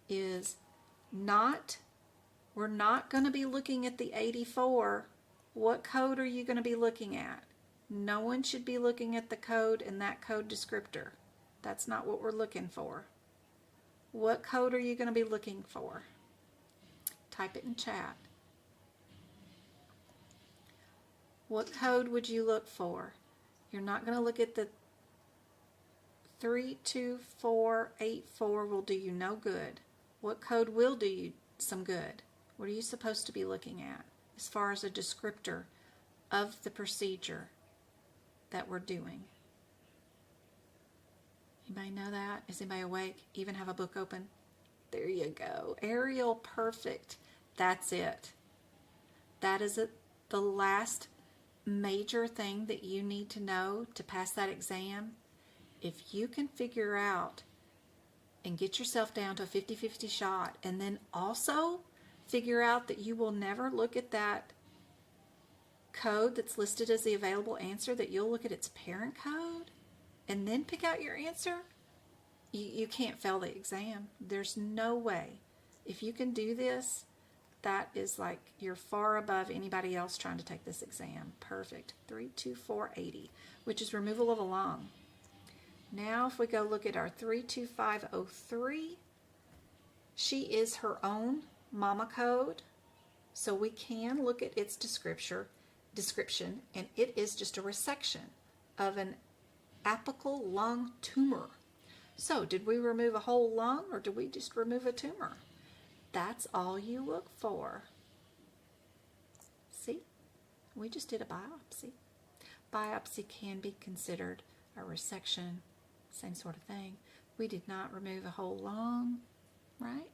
Is We're not going to be looking at the 84. What code are you going to be looking at? No one should be looking at the code and that code descriptor. That's not what we're looking for. What code are you going to be looking for? Type it in chat. What code would you look for? You're not going to look at the 32484 will do you no good. What code will do you some good? What are you supposed to be looking at as far as a descriptor of the procedure that we're doing? Anybody know that? Is anybody awake? Even have a book open? There you go. Ariel, perfect. That's it. That is it. The last major thing that you need to know to pass that exam. If you can figure out and get yourself down to a 50-50 shot, and then also figure out that you will never look at that code that's listed as the available answer, that you'll look at its parent code and then pick out your answer, you can't fail the exam. There's no way. If you can do this, that is like you're far above anybody else trying to take this exam. Perfect. 32480, which is removal of a lung. Now if we go look at our 32503, she is her own mama code, so we can look at its description, and it is just a resection of an apical lung tumor. So did we remove a whole lung or did we just remove a tumor? That's all you look for. See, we just did a biopsy. Biopsy can be considered a resection, same sort of thing. We did not remove a whole lung, right?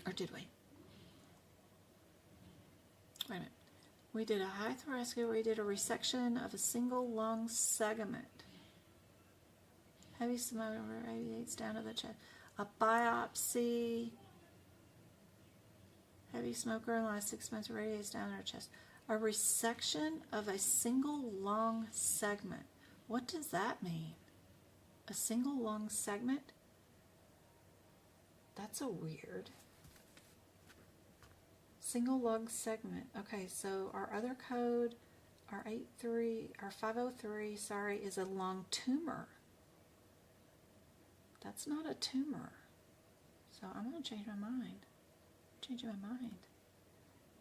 Or did we? Wait a minute. We did a high thoracic, we did a resection of a single lung segment. Heavy smoke radiates down to the chest. A biopsy. Heavy smoker in the last 6 months radiates down to her chest. A resection of a single lung segment. What does that mean? A single lung segment? That's a weird. Single lung segment. Okay, so our other code, our 503, sorry, is a lung tumor. That's not a tumor. So I'm going to change my mind. Changing my mind.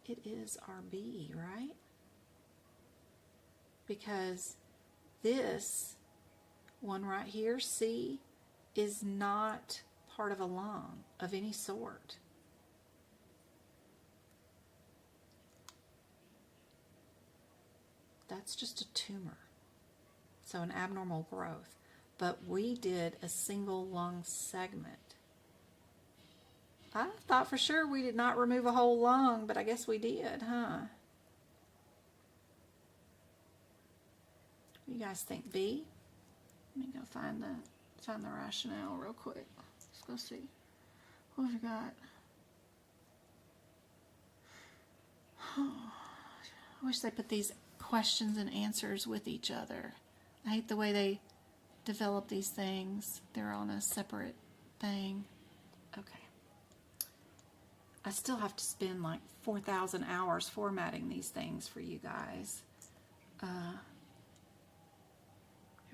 It is our B, right? Because this one right here, C, is not part of a lung of any sort. That's just a tumor, so an abnormal growth. But we did a single lung segment. I thought for sure we did not remove a whole lung, but I guess we did, huh? What do you guys think, B? Let me go find the rationale real quick. Let's go see. What have we got? I wish they put these questions and answers with each other. I hate the way they develop these things. They're on a separate thing. Okay. I still have to spend like 4,000 hours formatting these things for you guys. Here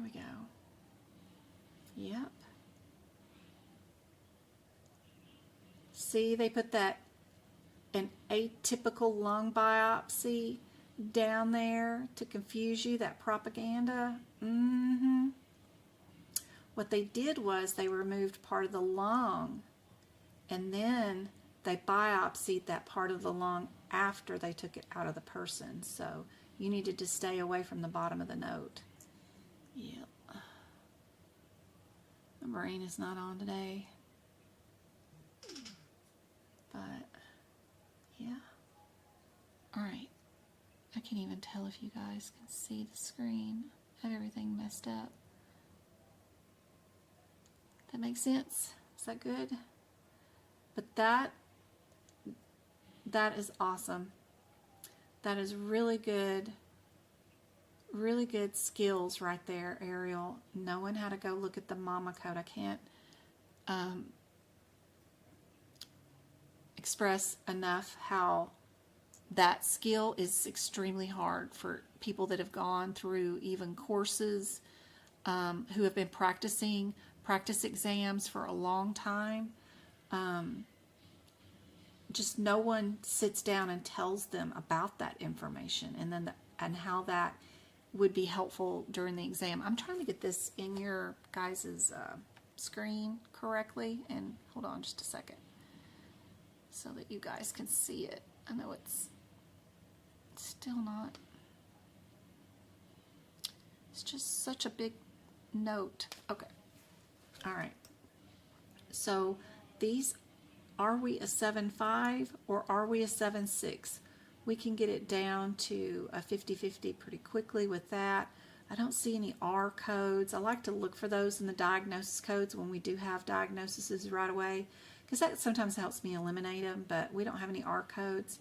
we go. Yep. See, they put that an atypical lung biopsy down there to confuse you, that propaganda. What they did was they removed part of the lung and then they biopsied that part of the lung after they took it out of the person. So you needed to stay away from the bottom of the note. Yep. My brain is not on today. But, yeah. Alright. I can't even tell if you guys can see the screen. I have everything messed up. That makes sense? Is that good? But that is awesome. That is really good skills right there, Ariel. Knowing how to go look at the mama code. I can't express enough how that skill is extremely hard for people that have gone through even courses, who have been practicing practice exams for a long time. Just no one sits down and tells them about that information, and how that would be helpful during the exam. I'm trying to get this in your guys' screen correctly, and hold on just a second so that you guys can see it. I know it's still not. It's just such a big note. Okay. All right. So these, are we a 7.5 or are we a 7.6? We can get it down to a 50-50 pretty quickly with that. I don't see any R codes. I like to look for those in the diagnosis codes when we do have diagnoses right away, because that sometimes helps me eliminate them, but we don't have any R codes.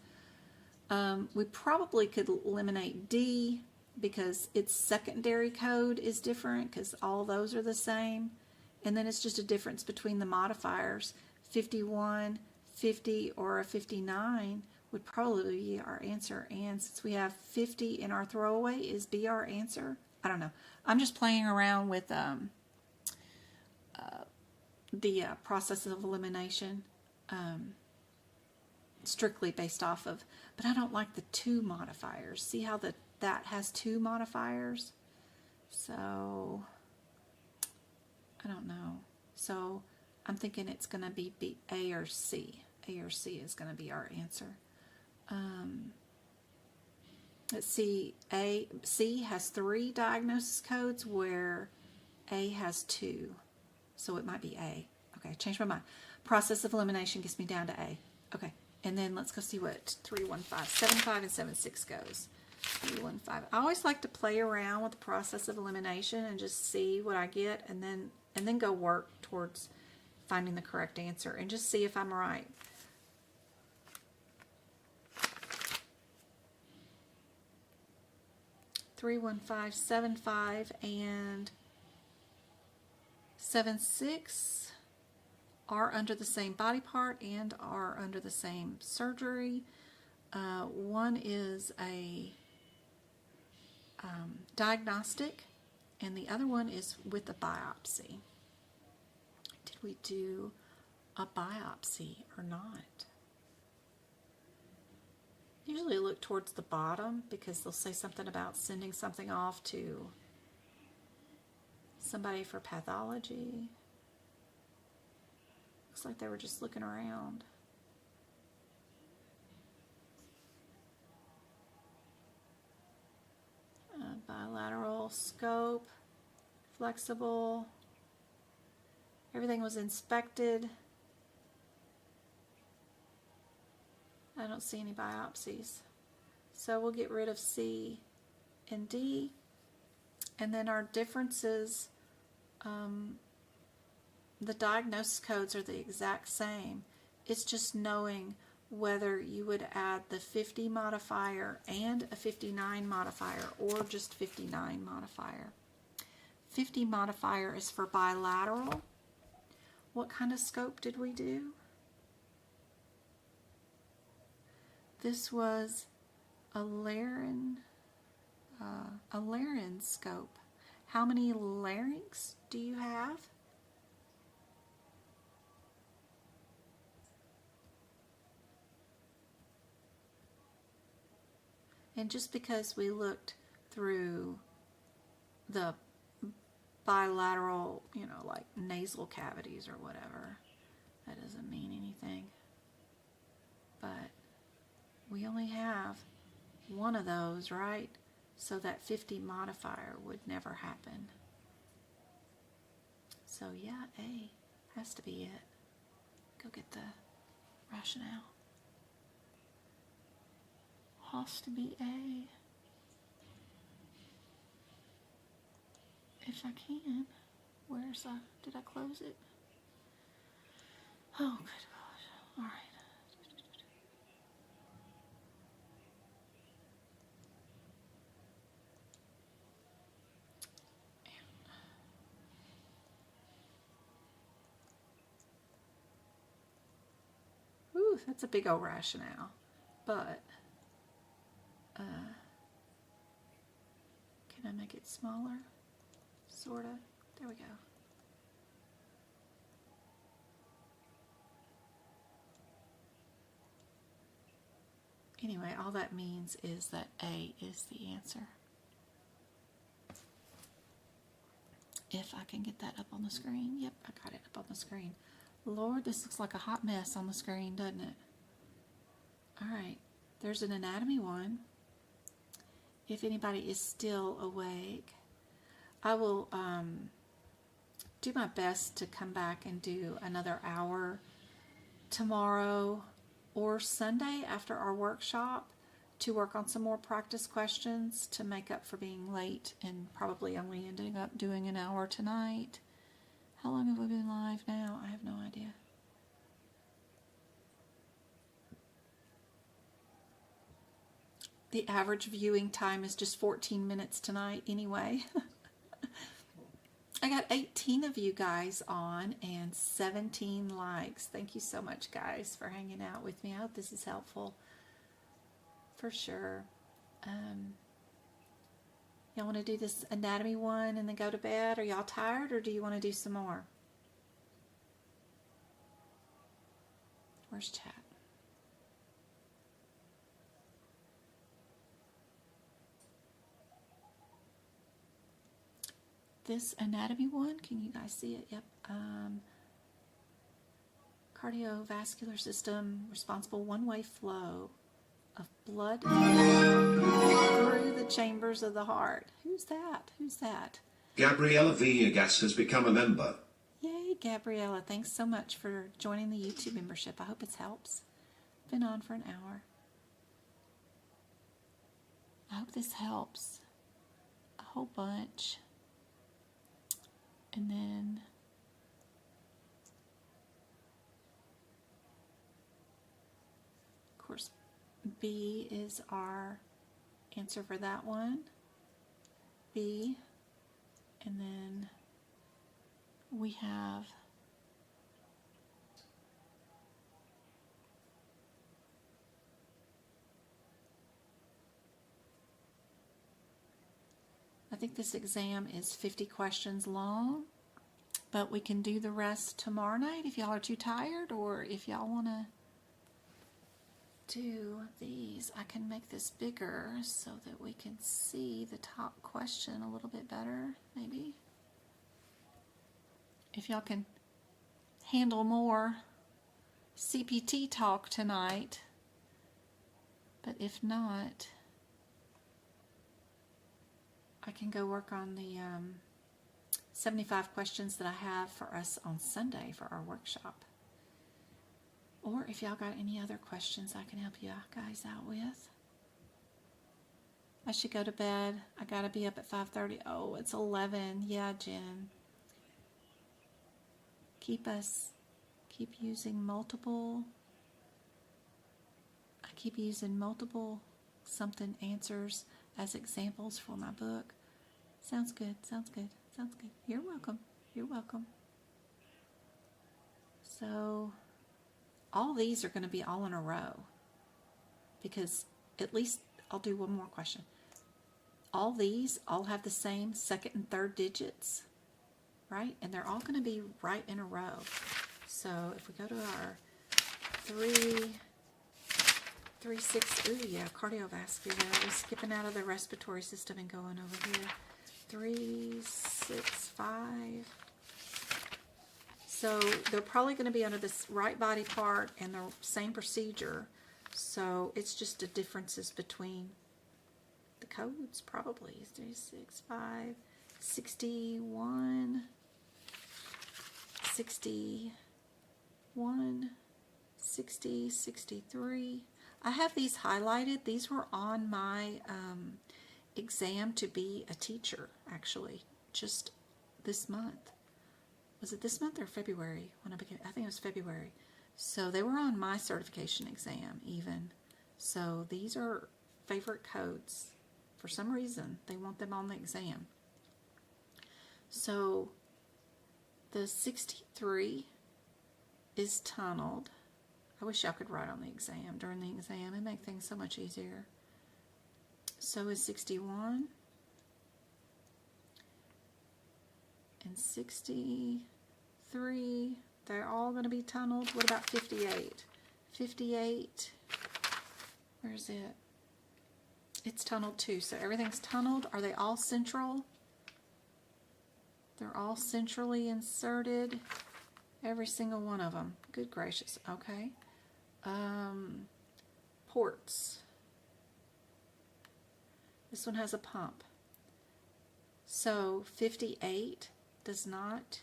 We probably could eliminate D because its secondary code is different, because all those are the same. And then it's just a difference between the modifiers. 51, 50, or a 59 would probably be our answer. And since we have 50 in our throwaway, is B our answer? I don't know. I'm just playing around with the process of elimination, strictly based off of, but I don't like the 2 modifiers. See how that has 2 modifiers? So I don't know. So I'm thinking it's going to be A or C. A or C is going to be our answer. Let's see. C has 3 diagnosis codes where A has 2. So it might be A. Okay, changed my mind. Process of elimination gets me down to A. Okay, and then let's go see what 315, 7.5, and 7.6 goes. 315. I always like to play around with the process of elimination and just see what I get, and then go work towards finding the correct answer and just see if I'm right. Three, 1, 5, 7, 5, and 7, 6 are under the same body part and are under the same surgery. One is a diagnostic, and the other one is with a biopsy. Did we do a biopsy or not? Usually look towards the bottom because they'll say something about sending something off to somebody for pathology. Looks like they were just looking around. Bilateral scope, flexible. Everything was inspected. I don't see any biopsies. So we'll get rid of C and D. And then our differences, the diagnosis codes are the exact same. It's just knowing whether you would add the 50 modifier and a 59 modifier, or just 59 modifier. 50 modifier is for bilateral. What kind of scope did we do? This was a Laren scope. How many larynx do you have? And just because we looked through the bilateral, like nasal cavities or whatever, that doesn't mean anything. But we only have one of those, right? So that 50 modifier would never happen. So yeah, A has to be it. Go get the rationale. Has to be A. If I can. Did I close it? Oh, good gosh. All right. Ooh, that's a big old rationale. But, can I make it smaller? Sort of. There we go. Anyway, all that means is that A is the answer. If I can get that up on the screen. Yep, I got it up on the screen. Lord, this looks like a hot mess on the screen, doesn't it? All right, there's an anatomy one. If anybody is still awake, I will do my best to come back and do another hour tomorrow or Sunday after our workshop to work on some more practice questions to make up for being late and probably only ending up doing an hour tonight. How long have we been live now? I have no idea. The average viewing time is just 14 minutes tonight anyway. I got 18 of you guys on and 17 likes. Thank you so much, guys, for hanging out with me. I hope this is helpful. For sure. Y'all want to do this anatomy one and then go to bed? Are y'all tired, or do you want to do some more? Where's chat? This anatomy one, can you guys see it? Yep. Cardiovascular system, responsible one-way flow of blood through the chambers of the heart. Who's that? Who's that? Gabriella Villegas has become a member. Yay, Gabriella. Thanks so much for joining the YouTube membership. I hope it helps. Been on for an hour. I hope this helps a whole bunch. And then of course B is our answer for that one. B. And then we have I think this exam is 50 questions long, but we can do the rest tomorrow night if y'all are too tired, or if y'all want to do these. I can make this bigger so that we can see the top question a little bit better, maybe. If y'all can handle more CPT talk tonight, but if not, I can go work on the 75 questions that I have for us on Sunday for our workshop. Or if y'all got any other questions I can help you guys out with. I should go to bed. I gotta be up at 5:30. Oh, it's 11. Yeah, Jen. Keep using multiple. I keep using multiple something answers as examples for my book. Sounds good, sounds good, sounds good. You're welcome, you're welcome. So all these are going to be all in a row, because at least I'll do one more question. All these all have the same second and third digits, right? And they're all going to be right in a row. So if we go to our 3, 6, ooh yeah, cardiovascular. We're skipping out of the respiratory system and going over here. 3, 6, 5. So they're probably going to be under this right body part and the same procedure. So it's just the differences between the codes, probably. 3, 6, 5, 61, 61, 60, 63. I have these highlighted. These were on my exam to be a teacher, actually, just this month. Was it this month or February when I became? I think it was February. So they were on my certification exam even. So these are favorite codes. For some reason, they want them on the exam. So the 63 is tunneled. I wish y'all could write on the exam during the exam. It'd make things so much easier. So is 61. And 63, they're all going to be tunneled. What about 58? 58, where is it? It's tunneled too. So everything's tunneled. Are they all central? They're all centrally inserted. Every single one of them. Good gracious. Okay. Ports. This one has a pump. So 58 does not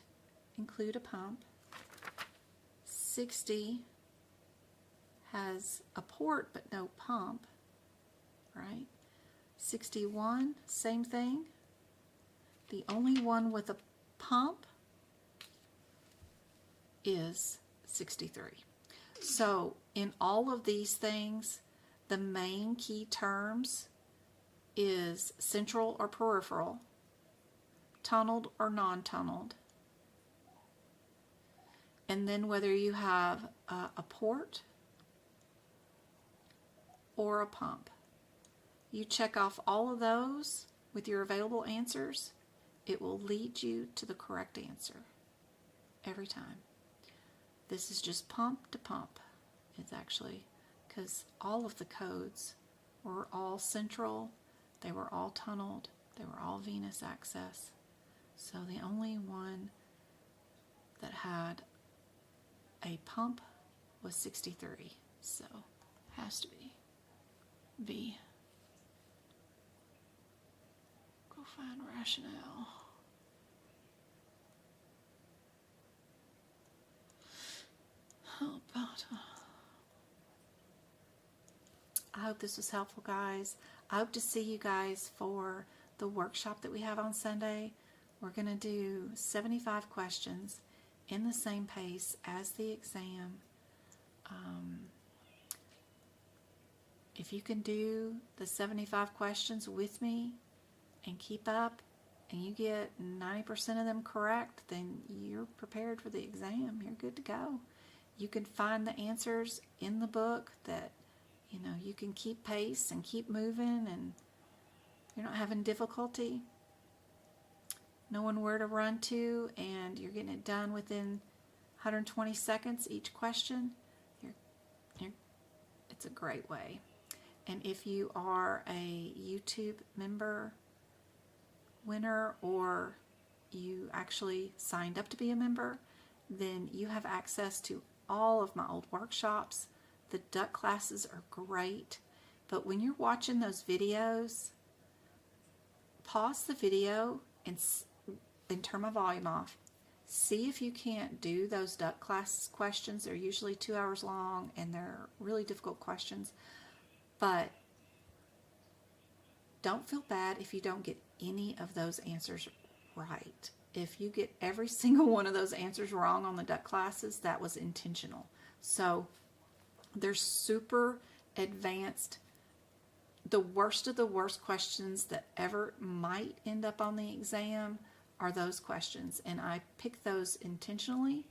include a pump. 60 has a port but no pump, right? 61, same thing. The only one with a pump is 63. So in all of these things, the main key terms is central or peripheral, tunneled or non-tunneled, and then whether you have a port or a pump. You check off all of those with your available answers, it will lead you to the correct answer every time. This is just pump to pump. It's actually, because all of the codes were all central, they were all tunneled, they were all venous access. So the only one that had a pump was 63. So has to be B. Go find rationale. Oh, but I hope this was helpful, guys. I hope to see you guys for the workshop that we have on Sunday. We're going to do 75 questions in the same pace as the exam. If you can do the 75 questions with me and keep up, and you get 90% of them correct, then you're prepared for the exam. You're good to go. You can find the answers in the book that, you know, you can keep pace and keep moving, and you're not having difficulty knowing where to run to, and you're getting it done within 120 seconds each question. It's a great way. And if you are a YouTube member, winner, or you actually signed up to be a member, then you have access to all of my old workshops. The duck classes are great, but when you're watching those videos, pause the video and turn my volume off. See if you can't do those duck class questions. They're usually 2 hours long and they're really difficult questions, but don't feel bad if you don't get any of those answers right. If you get every single one of those answers wrong on the duck classes, that was intentional. So they're super advanced. The worst of the worst questions that ever might end up on the exam are those questions, and I pick those intentionally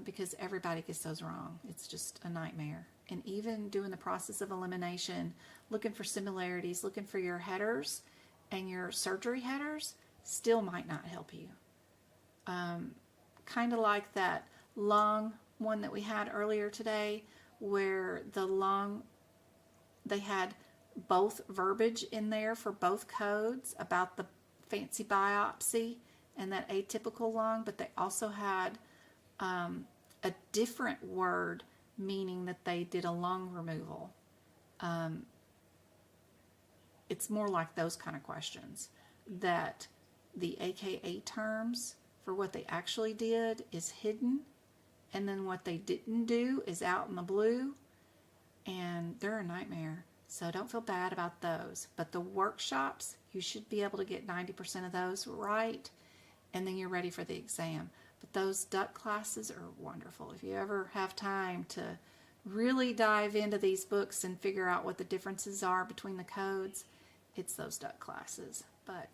because everybody gets those wrong. It's just a nightmare. And even doing the process of elimination, looking for similarities, looking for your headers and your surgery headers, still might not help you. Kind of like that lung one that we had earlier today, where the lung, they had both verbiage in there for both codes about the fancy biopsy and that atypical lung, but they also had a different word meaning that they did a lung removal. It's more like those kind of questions, that the AKA terms for what they actually did is hidden, and then what they didn't do is out in the blue, and they're a nightmare. So don't feel bad about those. But the workshops, you should be able to get 90% of those right, and then you're ready for the exam. But those duck classes are wonderful. If you ever have time to really dive into these books and figure out what the differences are between the codes, it's those duck classes. But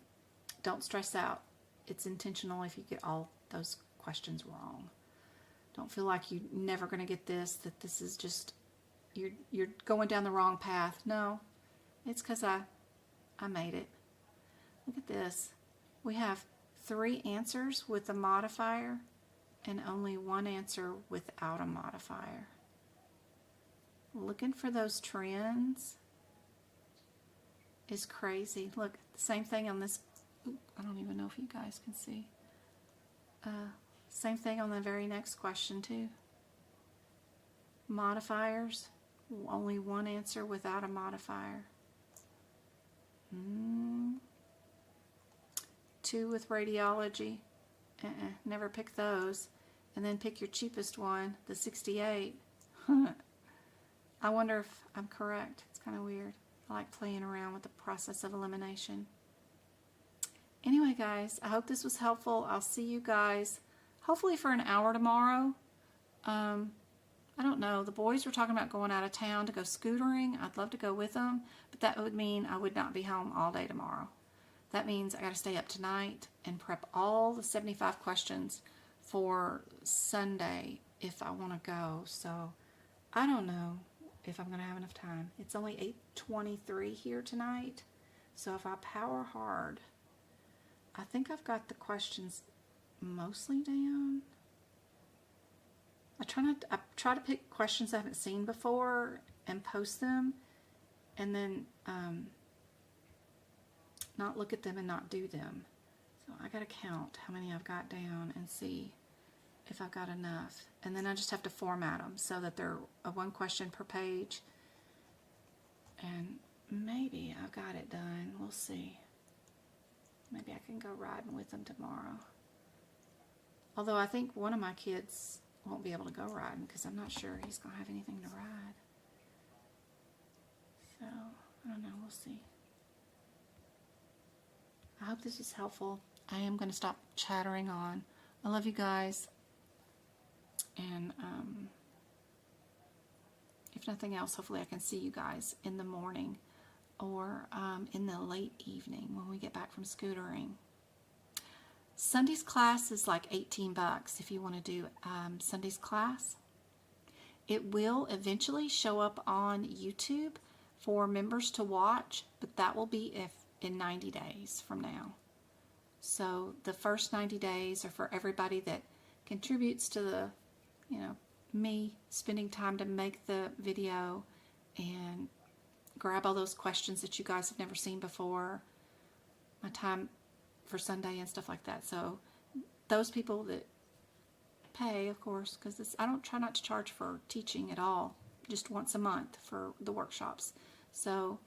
don't stress out. It's intentional if you get all those questions wrong. Don't feel like you're never going to get this, that this is just, you're going down the wrong path. No, it's because I made it. Look at this. We have 3 answers with a modifier and only 1 answer without a modifier. Looking for those trends is crazy. Look, the same thing on this. I don't even know if you guys can see. Same thing on the very next question too. Modifiers, only 1 answer without a modifier. 2 with radiology. Never pick those. And then pick your cheapest one, the 68. I wonder if I'm correct. It's kind of weird. I like playing around with the process of elimination. Anyway, guys, I hope this was helpful. I'll see you guys hopefully for an hour tomorrow. I don't know. The boys were talking about going out of town to go scootering. I'd love to go with them, but that would mean I would not be home all day tomorrow. That means I got to stay up tonight and prep all the 75 questions for Sunday if I want to go. So I don't know if I'm going to have enough time. It's only 8:23 here tonight. So if I power hard, I think I've got the questions mostly down. I try to pick questions I haven't seen before and post them, and then not look at them and not do them. So I gotta count how many I've got down and see if I've got enough, and then I just have to format them so that they're 1 question per page, and maybe I've got it done. We'll see. Maybe I can go riding with them tomorrow. Although I think one of my kids won't be able to go riding because I'm not sure he's going to have anything to ride. So, I don't know. We'll see. I hope this is helpful. I am going to stop chattering on. I love you guys. And if nothing else, hopefully I can see you guys in the morning or in the late evening when we get back from scootering. Sunday's class is like $18 if you want to do Sunday's class. It will eventually show up on YouTube for members to watch, but that will be in 90 days from now. So the first 90 days are for everybody that contributes to the, me spending time to make the video and grab all those questions that you guys have never seen before, my time for Sunday and stuff like that. So those people that pay, of course, because I don't try not to charge for teaching at all, just once a month for the workshops. So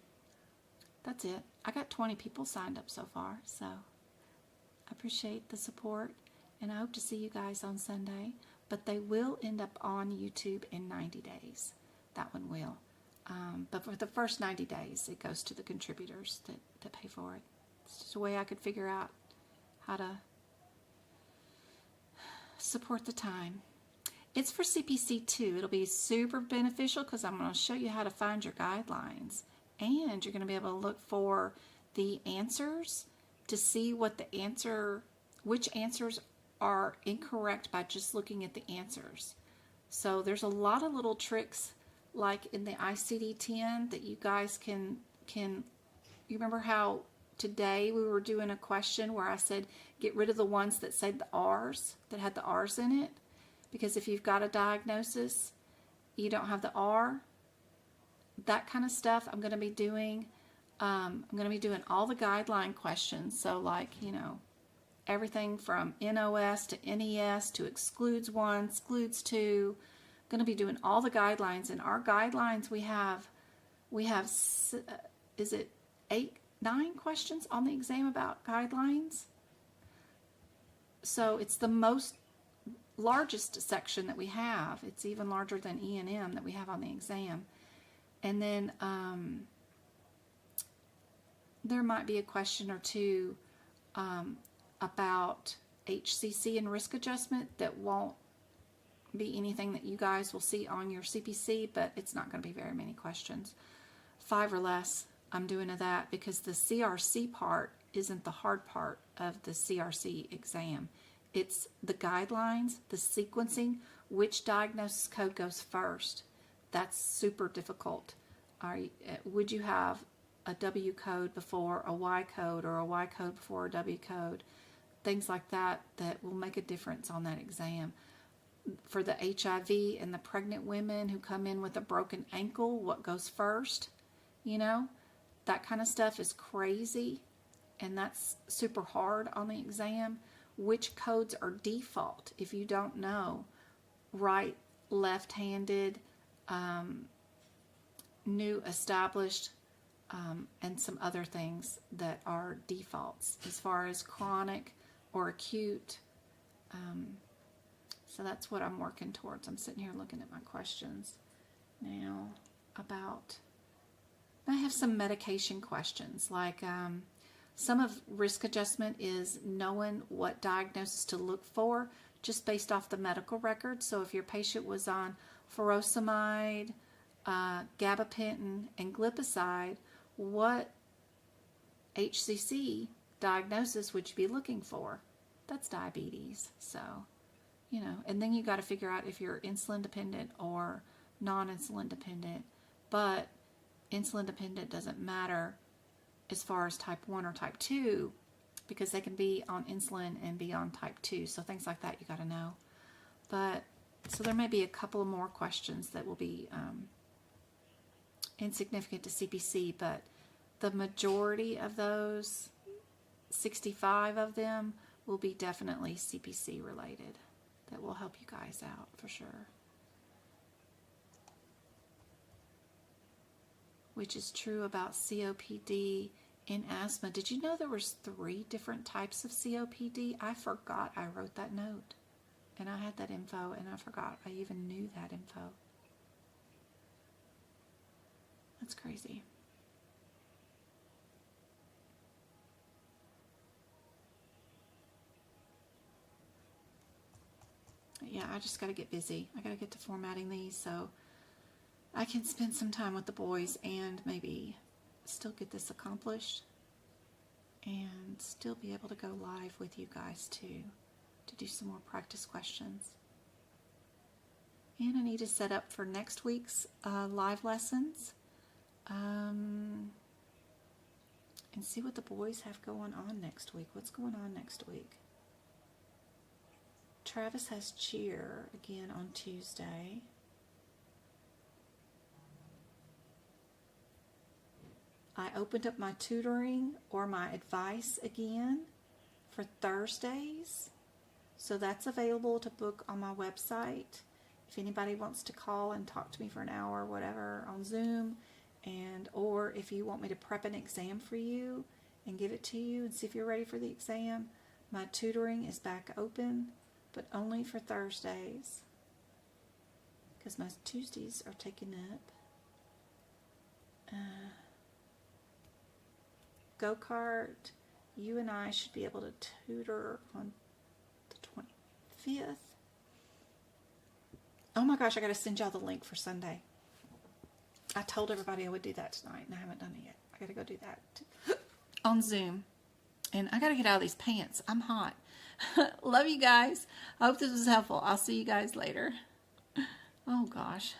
that's it. I got 20 people signed up so far, so I appreciate the support, and I hope to see you guys on Sunday. But they will end up on YouTube in 90 days. That one will. But for the first 90 days, it goes to the contributors that pay for it. It's just a way I could figure out how to support the time. It's for CPC too. It'll be super beneficial because I'm going to show you how to find your guidelines. And you're going to be able to look for the answers to see which answers are incorrect by just looking at the answers. So there's a lot of little tricks like in the ICD-10 that you guys can you remember how today we were doing a question where I said get rid of the ones that said the R's, that had the R's in it, because if you've got a diagnosis you don't have the R. That kind of stuff I'm going to be doing. I'm going to be doing all the guideline questions, so like everything from NOS to NES to excludes 1, excludes 2. I'm going to be doing all the guidelines. And our guidelines we have is it 9 questions on the exam about guidelines? So it's the largest section that we have. It's even larger than E&M that we have on the exam. And then there might be a question or two about HCC and risk adjustment that won't be anything that you guys will see on your CPC, but it's not going to be very many questions. 5 or less, I'm doing that because the CRC part isn't the hard part of the CRC exam. It's the guidelines, the sequencing, which diagnosis code goes first. That's super difficult. Would you have a W code before a Y code or a Y code before a W code? Things like that will make a difference on that exam. For the HIV and the pregnant women who come in with a broken ankle, what goes first? You know, that kind of stuff is crazy, and that's super hard on the exam. Which codes are default if you don't know? Right, left-handed, new, established, and some other things that are defaults as far as chronic or acute. So that's what I'm working towards. I'm sitting here looking at my questions now about, I have some medication questions, like some of risk adjustment is knowing what diagnosis to look for just based off the medical record. So if your patient was on furosemide, gabapentin, and glipizide, what HCC diagnosis would you be looking for? That's diabetes. So, you know, and then you got to figure out if you're insulin dependent or non-insulin dependent. But insulin dependent doesn't matter as far as type 1 or type 2 because they can be on insulin and be on type 2. So things like that you got to know. But so there may be a couple more questions that will be insignificant to CPC, but the majority of those, 65 of them, will be definitely CPC related. That will help you guys out for sure. Which is true about COPD and asthma. Did you know there was 3 different types of COPD? I forgot I wrote that note. And I had that info, and I forgot I even knew that info. That's crazy. Yeah, I just got to get busy. I got to get to formatting these so I can spend some time with the boys and maybe still get this accomplished and still be able to go live with you guys too to do some more practice questions. And I need to set up for next week's live lessons and see what the boys have going on next week. What's going on next week? Travis has cheer again on Tuesday. I opened up my tutoring or my advice again for Thursdays. So that's available to book on my website. If anybody wants to call and talk to me for an hour or whatever on Zoom, and or if you want me to prep an exam for you and give it to you and see if you're ready for the exam, my tutoring is back open, but only for Thursdays because my Tuesdays are taken up. Go-kart, you and I should be able to tutor on the 25th. Oh my gosh, I got to send y'all the link for Sunday. I told everybody I would do that tonight, and I haven't done it yet. I got to go do that on Zoom. And I got to get out of these pants. I'm hot. Love you guys. I hope this was helpful. I'll see you guys later. Oh gosh.